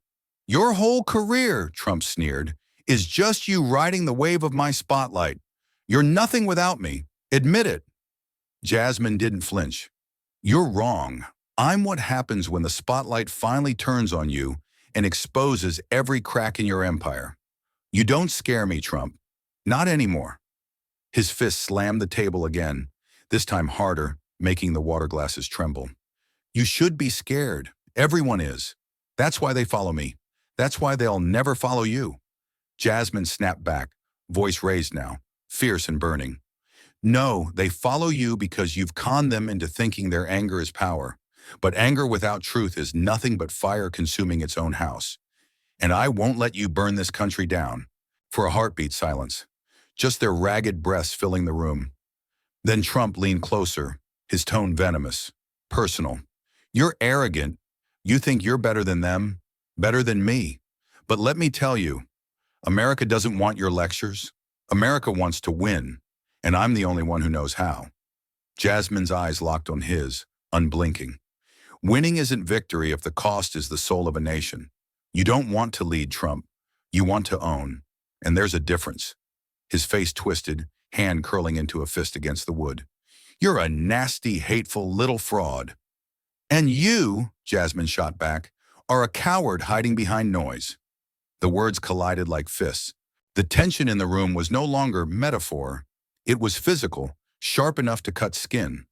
"Your whole career," Trump sneered, "is just you riding the wave of my spotlight. You're nothing without me. Admit it." Jasmine didn't flinch. "You're wrong. I'm what happens when the spotlight finally turns on you and exposes every crack in your empire. You don't scare me, Trump. Not anymore." His fist slammed the table again, this time harder, making the water glasses tremble. "You should be scared. Everyone is. That's why they follow me. That's why they'll never follow you." Jasmine snapped back, voice raised now, fierce and burning. "No, they follow you because you've conned them into thinking their anger is power. But anger without truth is nothing but fire consuming its own house. And I won't let you burn this country down." For a heartbeat, silence. Just their ragged breaths filling the room. Then Trump leaned closer, his tone venomous, personal. "You're arrogant. You think you're better than them, better than me. But let me tell you, America doesn't want your lectures. America wants to win, and I'm the only one who knows how." Jasmine's eyes locked on his, unblinking. Winning isn't victory if the cost is the soul of a nation. You don't want to lead, Trump. You want to own. And there's a difference. His face twisted, hand curling into a fist against the wood. You're a nasty, hateful little fraud. And you, Jasmine shot back, are a coward hiding behind noise. The words collided like fists. The tension in the room was no longer metaphor. It was physical, sharp enough to cut skin.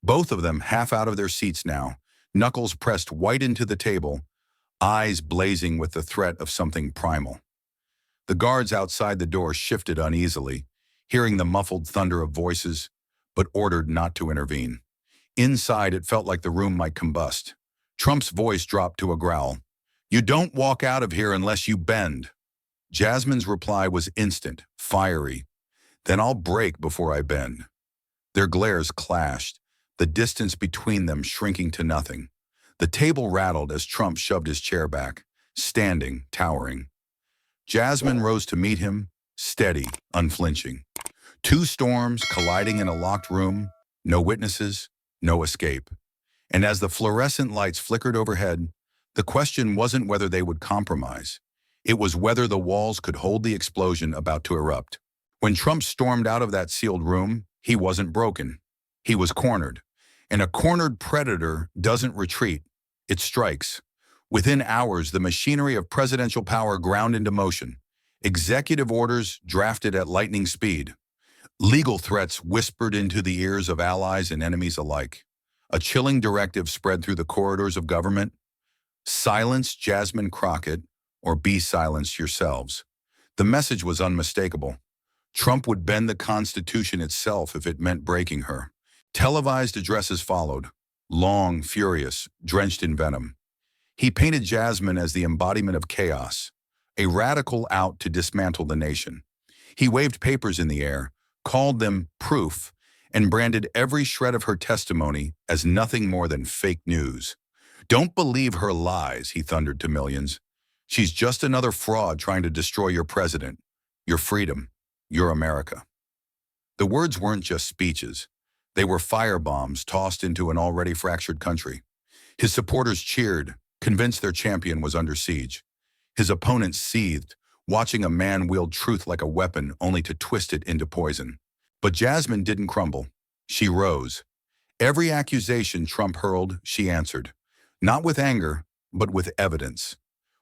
Both of them half out of their seats now, knuckles pressed white into the table, eyes blazing with the threat of something primal. The guards outside the door shifted uneasily, hearing the muffled thunder of voices, but ordered not to intervene. Inside, it felt like the room might combust. Trump's voice dropped to a growl. You don't walk out of here unless you bend. Jasmine's reply was instant, fiery. Then I'll break before I bend. Their glares clashed, the distance between them shrinking to nothing. The table rattled as Trump shoved his chair back, standing, towering. Jasmine rose to meet him, steady, unflinching. Two storms colliding in a locked room, no witnesses, no escape. And as the fluorescent lights flickered overhead, the question wasn't whether they would compromise. It was whether the walls could hold the explosion about to erupt. When Trump stormed out of that sealed room, he wasn't broken. He was cornered. And a cornered predator doesn't retreat. It strikes. Within hours, the machinery of presidential power ground into motion. Executive orders drafted at lightning speed. Legal threats whispered into the ears of allies and enemies alike. A chilling directive spread through the corridors of government. Silence Jasmine Crockett, or be silenced yourselves. The message was unmistakable. Trump would bend the Constitution itself if it meant breaking her. Televised addresses followed, long, furious, drenched in venom. He painted Jasmine as the embodiment of chaos, a radical out to dismantle the nation. He waved papers in the air, called them proof, and branded every shred of her testimony as nothing more than fake news. Don't believe her lies, he thundered to millions. She's just another fraud trying to destroy your president, your freedom, your America. The words weren't just speeches. They were firebombs tossed into an already fractured country. His supporters cheered, convinced their champion was under siege. His opponents seethed, watching a man wield truth like a weapon only to twist it into poison. But Jasmine didn't crumble. She rose. Every accusation Trump hurled, she answered. Not with anger, but with evidence.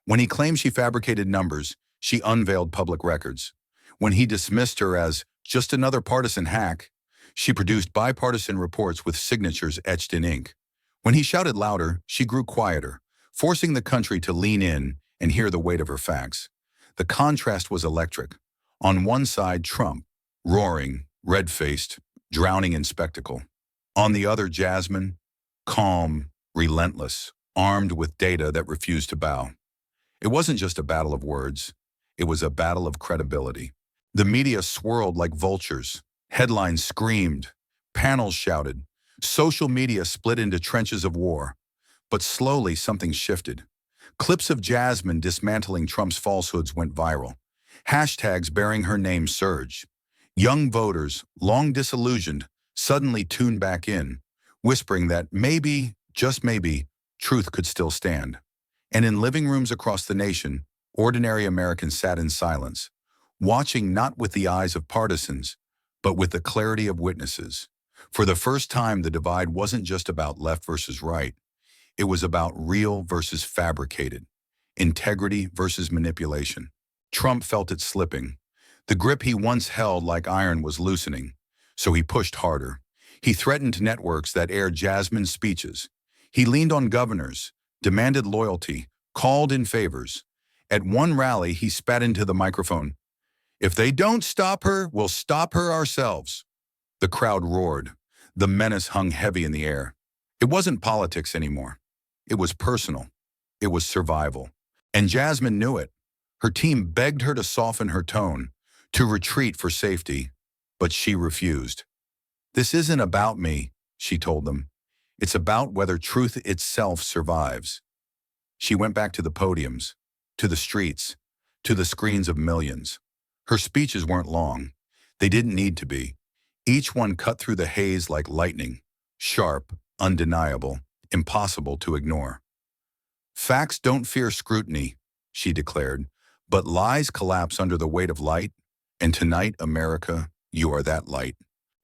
When he claimed she fabricated numbers, she unveiled public records. When he dismissed her as just another partisan hack, she produced bipartisan reports with signatures etched in ink. When he shouted louder, she grew quieter, forcing the country to lean in and hear the weight of her facts. The contrast was electric. On one side, Trump, roaring, red-faced, drowning in spectacle. On the other, Jasmine, calm, relentless, armed with data that refused to bow. It wasn't just a battle of words. It was a battle of credibility. The media swirled like vultures. Headlines screamed. Panels shouted. Social media split into trenches of war. But slowly something shifted. Clips of Jasmine dismantling Trump's falsehoods went viral. Hashtags bearing her name surged. Young voters, long disillusioned, suddenly tuned back in, whispering that maybe, just maybe, truth could still stand. And in living rooms across the nation, ordinary Americans sat in silence, watching not with the eyes of partisans, but with the clarity of witnesses. For the first time, the divide wasn't just about left versus right. It was about real versus fabricated, integrity versus manipulation. Trump felt it slipping. The grip he once held like iron was loosening, so he pushed harder. He threatened networks that aired Jasmine's speeches. He leaned on governors, demanded loyalty, called in favors. At one rally, he spat into the microphone. If they don't stop her, we'll stop her ourselves. The crowd roared. The menace hung heavy in the air. It wasn't politics anymore. It was personal. It was survival. And Jasmine knew it. Her team begged her to soften her tone, to retreat for safety, but she refused. This isn't about me, she told them. It's about whether truth itself survives. She went back to the podiums, to the streets, to the screens of millions. Her speeches weren't long. They didn't need to be. Each one cut through the haze like lightning, sharp, undeniable, impossible to ignore. Facts don't fear scrutiny, she declared, but lies collapse under the weight of light, and tonight, America, you are that light.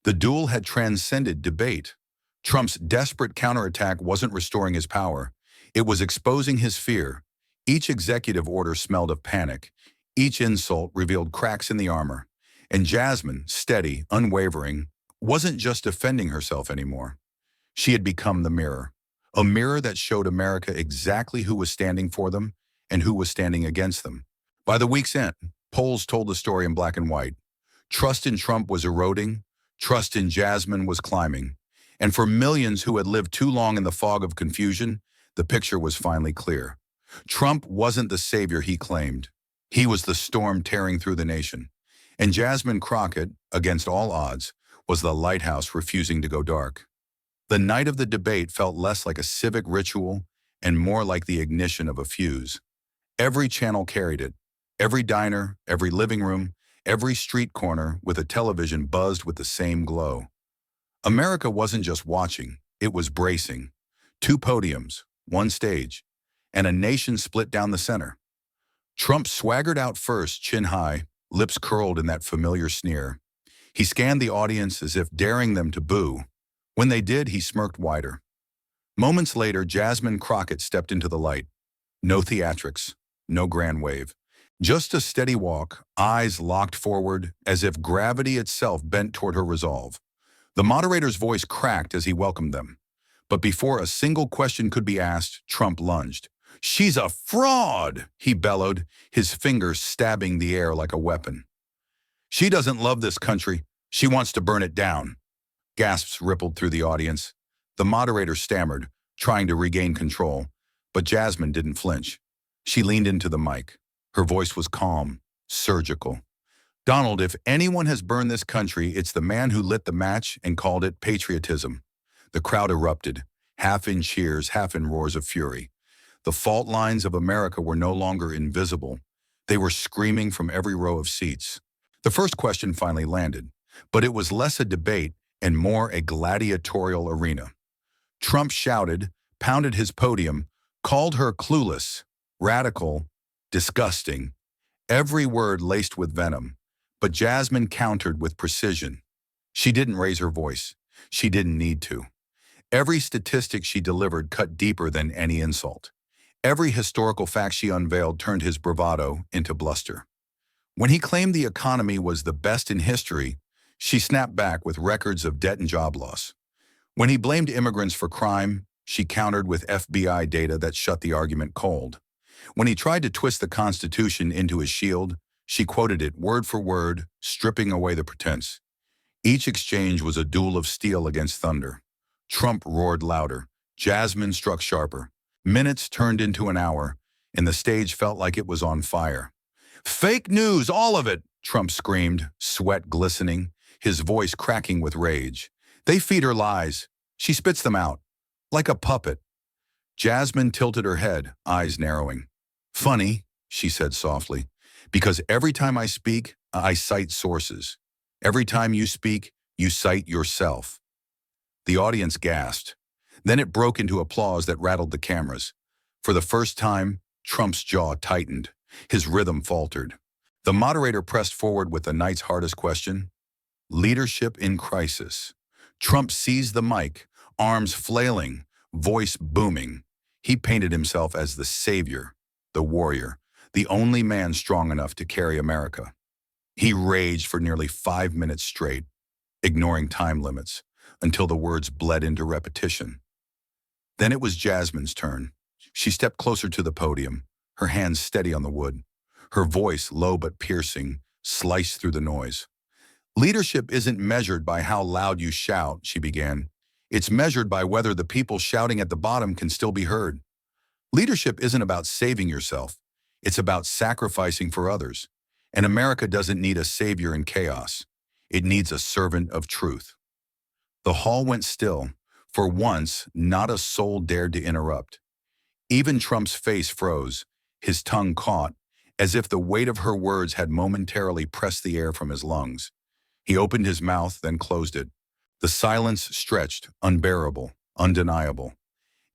The duel had transcended debate. Trump's desperate counterattack wasn't restoring his power. It was exposing his fear. Each executive order smelled of panic. Each insult revealed cracks in the armor. And Jasmine, steady, unwavering, wasn't just defending herself anymore. She had become the mirror. A mirror that showed America exactly who was standing for them and who was standing against them. By the week's end, polls told the story in black and white. Trust in Trump was eroding. Trust in Jasmine was climbing. And for millions who had lived too long in the fog of confusion, the picture was finally clear. Trump wasn't the savior he claimed. He was the storm tearing through the nation. And Jasmine Crockett, against all odds, was the lighthouse refusing to go dark. The night of the debate felt less like a civic ritual and more like the ignition of a fuse. Every channel carried it. Every diner, every living room, every street corner with a television buzzed with the same glow. America wasn't just watching, it was bracing. Two podiums, one stage, and a nation split down the center. Trump swaggered out first, chin high, lips curled in that familiar sneer. He scanned the audience as if daring them to boo. When they did, he smirked wider. Moments later, Jasmine Crockett stepped into the light. No theatrics, no grand wave. Just a steady walk, eyes locked forward, as if gravity itself bent toward her resolve. The moderator's voice cracked as he welcomed them. But before a single question could be asked, Trump lunged. "She's a fraud," he bellowed, his fingers stabbing the air like a weapon. "She doesn't love this country. She wants to burn it down." Gasps rippled through the audience. The moderator stammered, trying to regain control, but Jasmine didn't flinch. She leaned into the mic. Her voice was calm, surgical. "Donald, if anyone has burned this country, it's the man who lit the match and called it patriotism." The crowd erupted, half in cheers, half in roars of fury. The fault lines of America were no longer invisible. They were screaming from every row of seats. The first question finally landed, but it was less a debate and more a gladiatorial arena. Trump shouted, pounded his podium, called her clueless, radical, disgusting, every word laced with venom. But Jasmine countered with precision. She didn't raise her voice. She didn't need to. Every statistic she delivered cut deeper than any insult. Every historical fact she unveiled turned his bravado into bluster. When he claimed the economy was the best in history, she snapped back with records of debt and job loss. When he blamed immigrants for crime, she countered with FBI data that shut the argument cold. When he tried to twist the Constitution into his shield, she quoted it word for word, stripping away the pretense. Each exchange was a duel of steel against thunder. Trump roared louder. Jasmine struck sharper. Minutes turned into an hour, and the stage felt like it was on fire. "Fake news, all of it!" Trump screamed, sweat glistening, his voice cracking with rage. "They feed her lies. She spits them out. Like a puppet." Jasmine tilted her head, eyes narrowing. "Funny," she said softly, "because every time I speak, I cite sources. Every time you speak, you cite yourself." The audience gasped. Then it broke into applause that rattled the cameras. For the first time, Trump's jaw tightened. His rhythm faltered. The moderator pressed forward with the night's hardest question. Leadership in crisis. Trump seized the mic, arms flailing, voice booming. He painted himself as the savior, the warrior, the only man strong enough to carry America. He raged for nearly 5 minutes straight, ignoring time limits, until the words bled into repetition. Then it was Jasmine's turn. She stepped closer to the podium, her hands steady on the wood. Her voice, low but piercing, sliced through the noise. "Leadership isn't measured by how loud you shout," she began. "It's measured by whether the people shouting at the bottom can still be heard. Leadership isn't about saving yourself. It's about sacrificing for others. And America doesn't need a savior in chaos. It needs a servant of truth." The hall went still. For once, not a soul dared to interrupt. Even Trump's face froze, his tongue caught, as if the weight of her words had momentarily pressed the air from his lungs. He opened his mouth, then closed it. The silence stretched, unbearable, undeniable.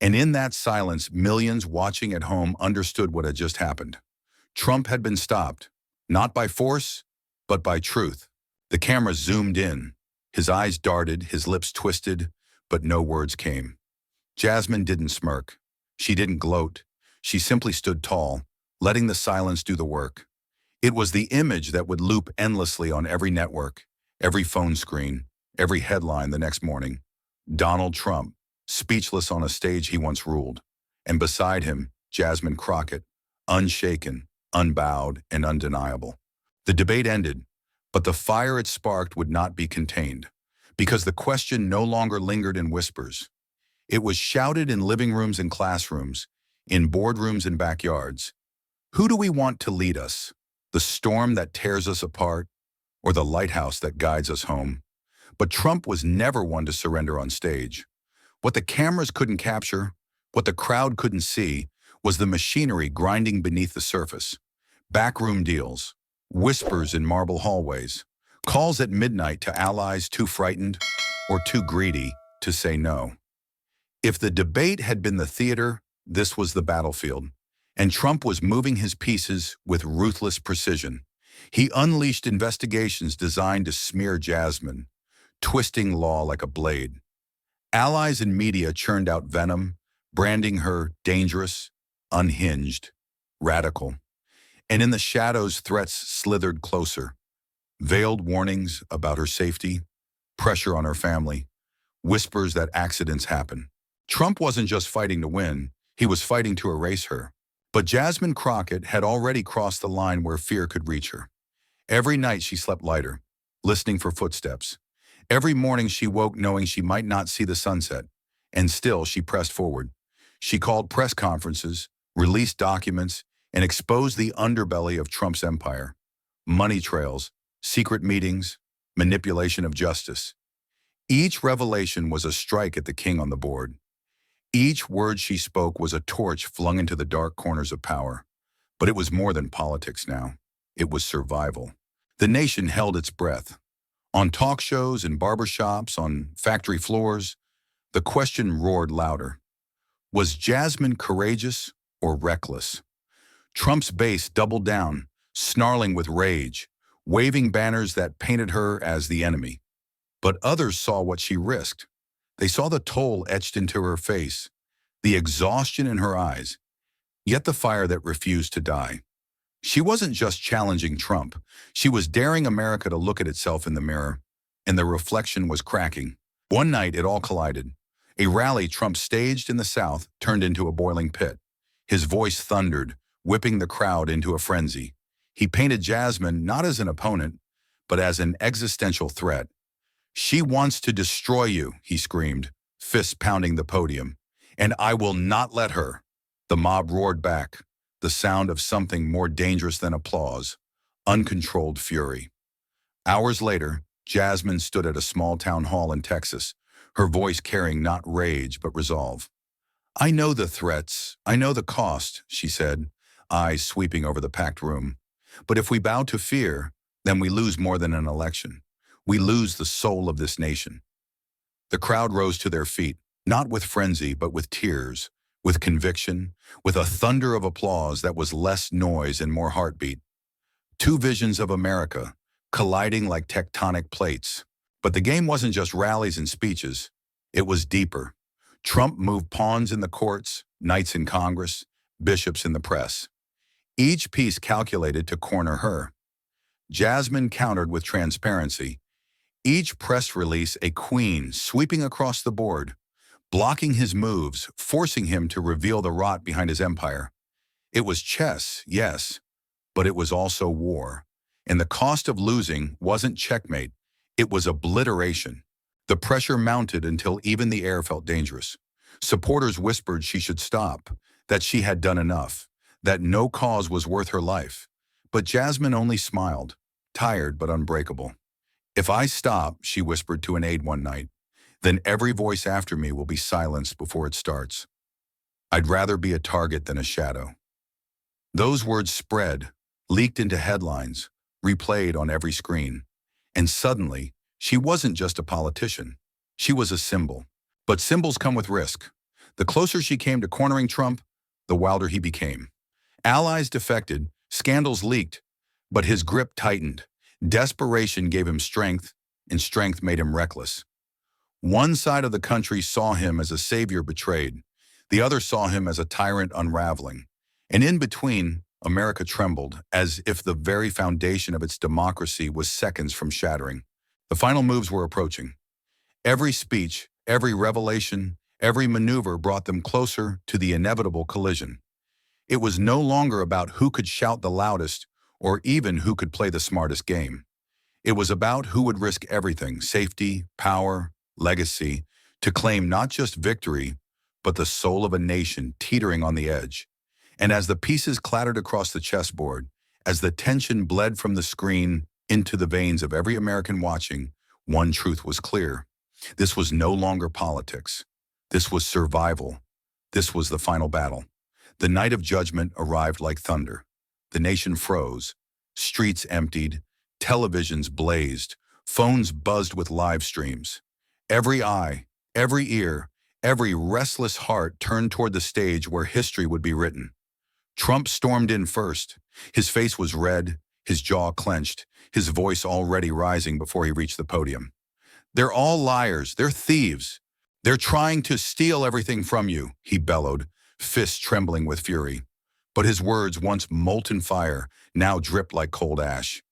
And in that silence, millions watching at home understood what had just happened. Trump had been stopped, not by force, but by truth. The camera zoomed in. His eyes darted, his lips twisted, but no words came. Jasmine didn't smirk. She didn't gloat. She simply stood tall, letting the silence do the work. It was the image that would loop endlessly on every network, every phone screen, every headline the next morning. Donald Trump, speechless on a stage he once ruled. And beside him, Jasmine Crockett, unshaken, unbowed, and undeniable. The debate ended, but the fire it sparked would not be contained, because the question no longer lingered in whispers. It was shouted in living rooms and classrooms, in boardrooms and backyards. Who do we want to lead us? The storm that tears us apart, or the lighthouse that guides us home? But Trump was never one to surrender on stage. What the cameras couldn't capture, what the crowd couldn't see, was the machinery grinding beneath the surface. Backroom deals, whispers in marble hallways, calls at midnight to allies too frightened or too greedy to say no. If the debate had been the theater, this was the battlefield, and Trump was moving his pieces with ruthless precision. He unleashed investigations designed to smear Jasmine, twisting law like a blade. Allies and media churned out venom, branding her dangerous, unhinged, radical. And in the shadows, threats slithered closer. Veiled warnings about her safety, pressure on her family, whispers that accidents happen. Trump wasn't just fighting to win, he was fighting to erase her. But Jasmine Crockett had already crossed the line where fear could reach her. Every night she slept lighter, listening for footsteps. Every morning she woke knowing she might not see the sunset, and still she pressed forward. She called press conferences, released documents, and exposed the underbelly of Trump's empire. Money trails, secret meetings, manipulation of justice. Each revelation was a strike at the king on the board. Each word she spoke was a torch flung into the dark corners of power. But it was more than politics now. It was survival. The nation held its breath. On talk shows, in barbershops, on factory floors, the question roared louder. Was Jasmine courageous or reckless? Trump's base doubled down, snarling with rage, waving banners that painted her as the enemy. But others saw what she risked. They saw the toll etched into her face, the exhaustion in her eyes, yet the fire that refused to die. She wasn't just challenging Trump. She was daring America to look at itself in the mirror, and the reflection was cracking. One night, it all collided. A rally Trump staged in the South turned into a boiling pit. His voice thundered, whipping the crowd into a frenzy. He painted Jasmine not as an opponent, but as an existential threat. "She wants to destroy you," he screamed, fists pounding the podium. "And I will not let her." The mob roared back, the sound of something more dangerous than applause, uncontrolled fury. Hours later, Jasmine stood at a small town hall in Texas, her voice carrying not rage but resolve. "I know the threats, I know the cost," she said, eyes sweeping over the packed room. "But if we bow to fear, then we lose more than an election. We lose the soul of this nation." The crowd rose to their feet, not with frenzy, but with tears, with conviction, with a thunder of applause that was less noise and more heartbeat. Two visions of America, colliding like tectonic plates. But the game wasn't just rallies and speeches. It was deeper. Trump moved pawns in the courts, knights in Congress, bishops in the press. Each piece calculated to corner her. Jasmine countered with transparency. Each press release a queen sweeping across the board, blocking his moves, forcing him to reveal the rot behind his empire. It was chess, yes, but it was also war. And the cost of losing wasn't checkmate, it was obliteration. The pressure mounted until even the air felt dangerous. Supporters whispered she should stop, that she had done enough, that no cause was worth her life. But Jasmine only smiled, tired but unbreakable. "If I stop," she whispered to an aide one night, "then every voice after me will be silenced before it starts. I'd rather be a target than a shadow." Those words spread, leaked into headlines, replayed on every screen. And suddenly, she wasn't just a politician. She was a symbol. But symbols come with risk. The closer she came to cornering Trump, the wilder he became. Allies defected, scandals leaked, but his grip tightened. Desperation gave him strength, and strength made him reckless. One side of the country saw him as a savior betrayed. The other saw him as a tyrant unraveling. And in between, America trembled, as if the very foundation of its democracy was seconds from shattering. The final moves were approaching. Every speech, every revelation, every maneuver brought them closer to the inevitable collision. It was no longer about who could shout the loudest or even who could play the smartest game. It was about who would risk everything, safety, power, legacy, to claim not just victory, but the soul of a nation teetering on the edge. And as the pieces clattered across the chessboard, as the tension bled from the screen into the veins of every American watching, one truth was clear. This was no longer politics. This was survival. This was the final battle. The night of judgment arrived like thunder. The nation froze. Streets emptied. Televisions blazed. Phones buzzed with live streams. Every eye, every ear, every restless heart turned toward the stage where history would be written. Trump stormed in first. His face was red, his jaw clenched, his voice already rising before he reached the podium. "They're all liars. They're thieves. They're trying to steal everything from you," he bellowed, fists trembling with fury. But his words, once molten fire, now dripped like cold ash.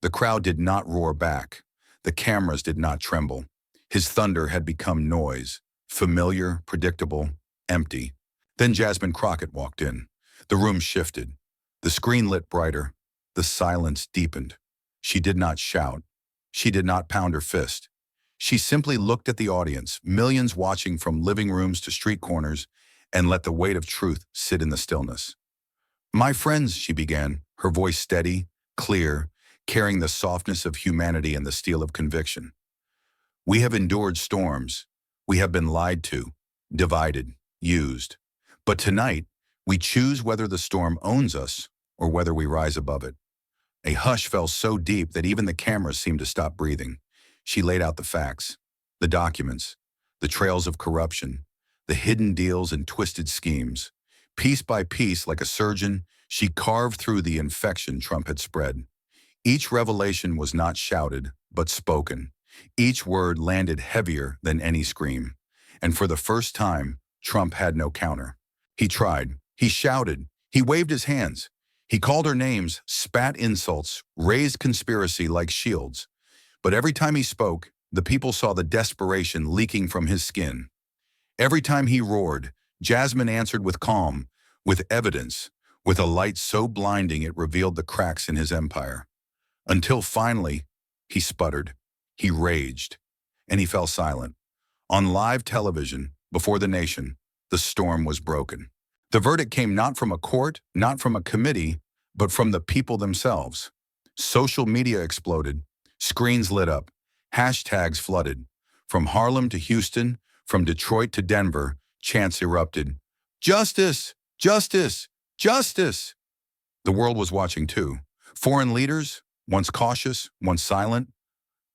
The crowd did not roar back. The cameras did not tremble. His thunder had become noise, familiar, predictable, empty. Then Jasmine Crockett walked in. The room shifted. The screen lit brighter. The silence deepened. She did not shout. She did not pound her fist. She simply looked at the audience, millions watching from living rooms to street corners, and let the weight of truth sit in the stillness. "My friends," she began, her voice steady, clear, carrying the softness of humanity and the steel of conviction. "We have endured storms. We have been lied to, divided, used. But tonight, we choose whether the storm owns us or whether we rise above it." A hush fell so deep that even the cameras seemed to stop breathing. She laid out the facts, the documents, the trails of corruption, the hidden deals and twisted schemes. Piece by piece, like a surgeon, she carved through the infection Trump had spread. Each revelation was not shouted, but spoken. Each word landed heavier than any scream. And for the first time, Trump had no counter. He tried. He shouted. He waved his hands. He called her names, spat insults, raised conspiracy like shields. But every time he spoke, the people saw the desperation leaking from his skin. Every time he roared, Jasmine answered with calm, with evidence, with a light so blinding it revealed the cracks in his empire. Until finally, he sputtered, he raged, and he fell silent. On live television, before the nation, the storm was broken. The verdict came not from a court, not from a committee, but from the people themselves. Social media exploded. Screens lit up. Hashtags flooded. From Harlem to Houston, from Detroit to Denver, chants erupted. "Justice! Justice! Justice!" The world was watching too. Foreign leaders, once cautious, once silent,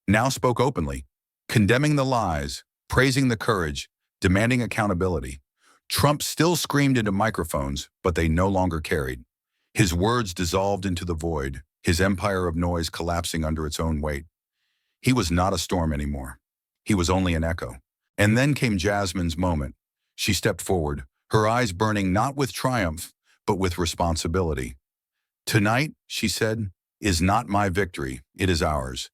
now spoke openly, condemning the lies, praising the courage, demanding accountability. Trump still screamed into microphones, but they no longer carried. His words dissolved into the void, his empire of noise collapsing under its own weight. He was not a storm anymore. He was only an echo. And then came Jasmine's moment. She stepped forward, her eyes burning not with triumph, but with responsibility. "Tonight," she said, "is not my victory, it is ours.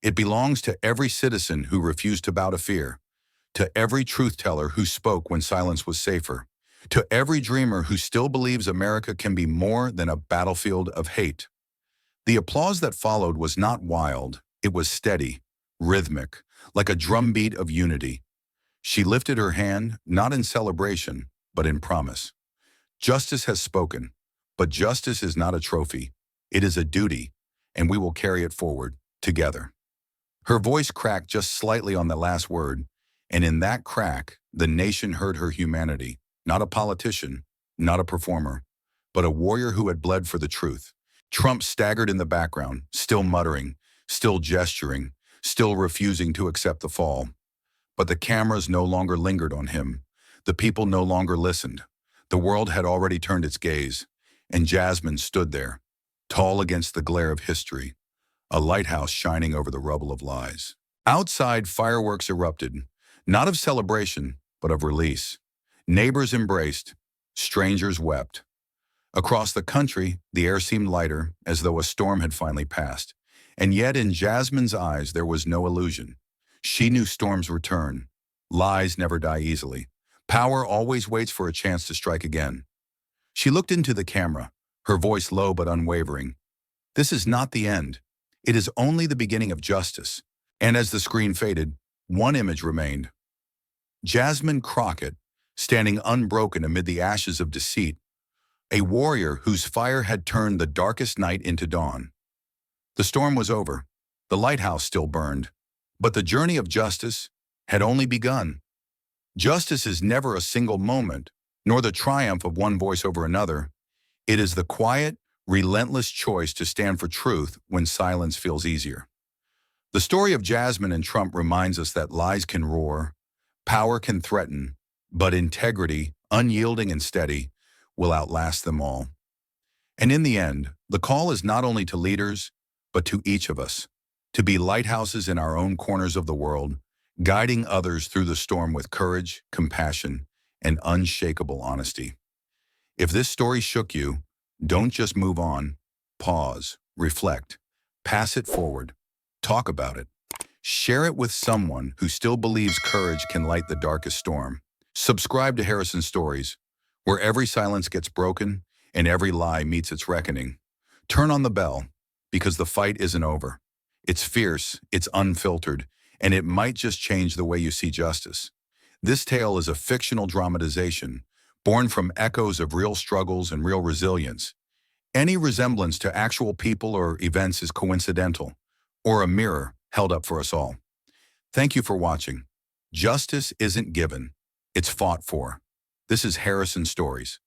It belongs to every citizen who refused to bow to fear, to every truth-teller who spoke when silence was safer, to every dreamer who still believes America can be more than a battlefield of hate." The applause that followed was not wild, it was steady, rhythmic, like a drumbeat of unity. She lifted her hand, not in celebration, but in promise. "Justice has spoken, but justice is not a trophy. It is a duty, and we will carry it forward, together." Her voice cracked just slightly on the last word, and in that crack, the nation heard her humanity, not a politician, not a performer, but a warrior who had bled for the truth. Trump staggered in the background, still muttering, still gesturing, still refusing to accept the fall. But the cameras no longer lingered on him. The people no longer listened. The world had already turned its gaze, and Jasmine stood there, tall against the glare of history, a lighthouse shining over the rubble of lies. Outside, fireworks erupted, not of celebration, but of release. Neighbors embraced, strangers wept. Across the country, the air seemed lighter, as though a storm had finally passed. And yet in Jasmine's eyes there was no illusion. She knew storms return. Lies never die easily. Power always waits for a chance to strike again. She looked into the camera, her voice low but unwavering. This is not the end. It is only the beginning of justice. And as the screen faded, one image remained. Jasmine Crockett, standing unbroken amid the ashes of deceit, a warrior whose fire had turned the darkest night into dawn. The storm was over. The lighthouse still burned. But the journey of justice had only begun. Justice is never a single moment, nor the triumph of one voice over another. It is the quiet, relentless choice to stand for truth when silence feels easier. The story of Jasmine and Trump reminds us that lies can roar, power can threaten, but integrity, unyielding and steady, will outlast them all. And in the end, the call is not only to leaders, but to each of us, to be lighthouses in our own corners of the world, guiding others through the storm with courage, compassion, and unshakable honesty. If this story shook you, don't just move on. Pause, reflect, pass it forward, talk about it. Share it with someone who still believes courage can light the darkest storm. Subscribe to Harrison Stories, where every silence gets broken and every lie meets its reckoning. Turn on the bell, because the fight isn't over. It's fierce, it's unfiltered, and it might just change the way you see justice. This tale is a fictional dramatization, born from echoes of real struggles and real resilience. Any resemblance to actual people or events is coincidental, or a mirror held up for us all. Thank you for watching. Justice isn't given, it's fought for. This is Harrison Stories.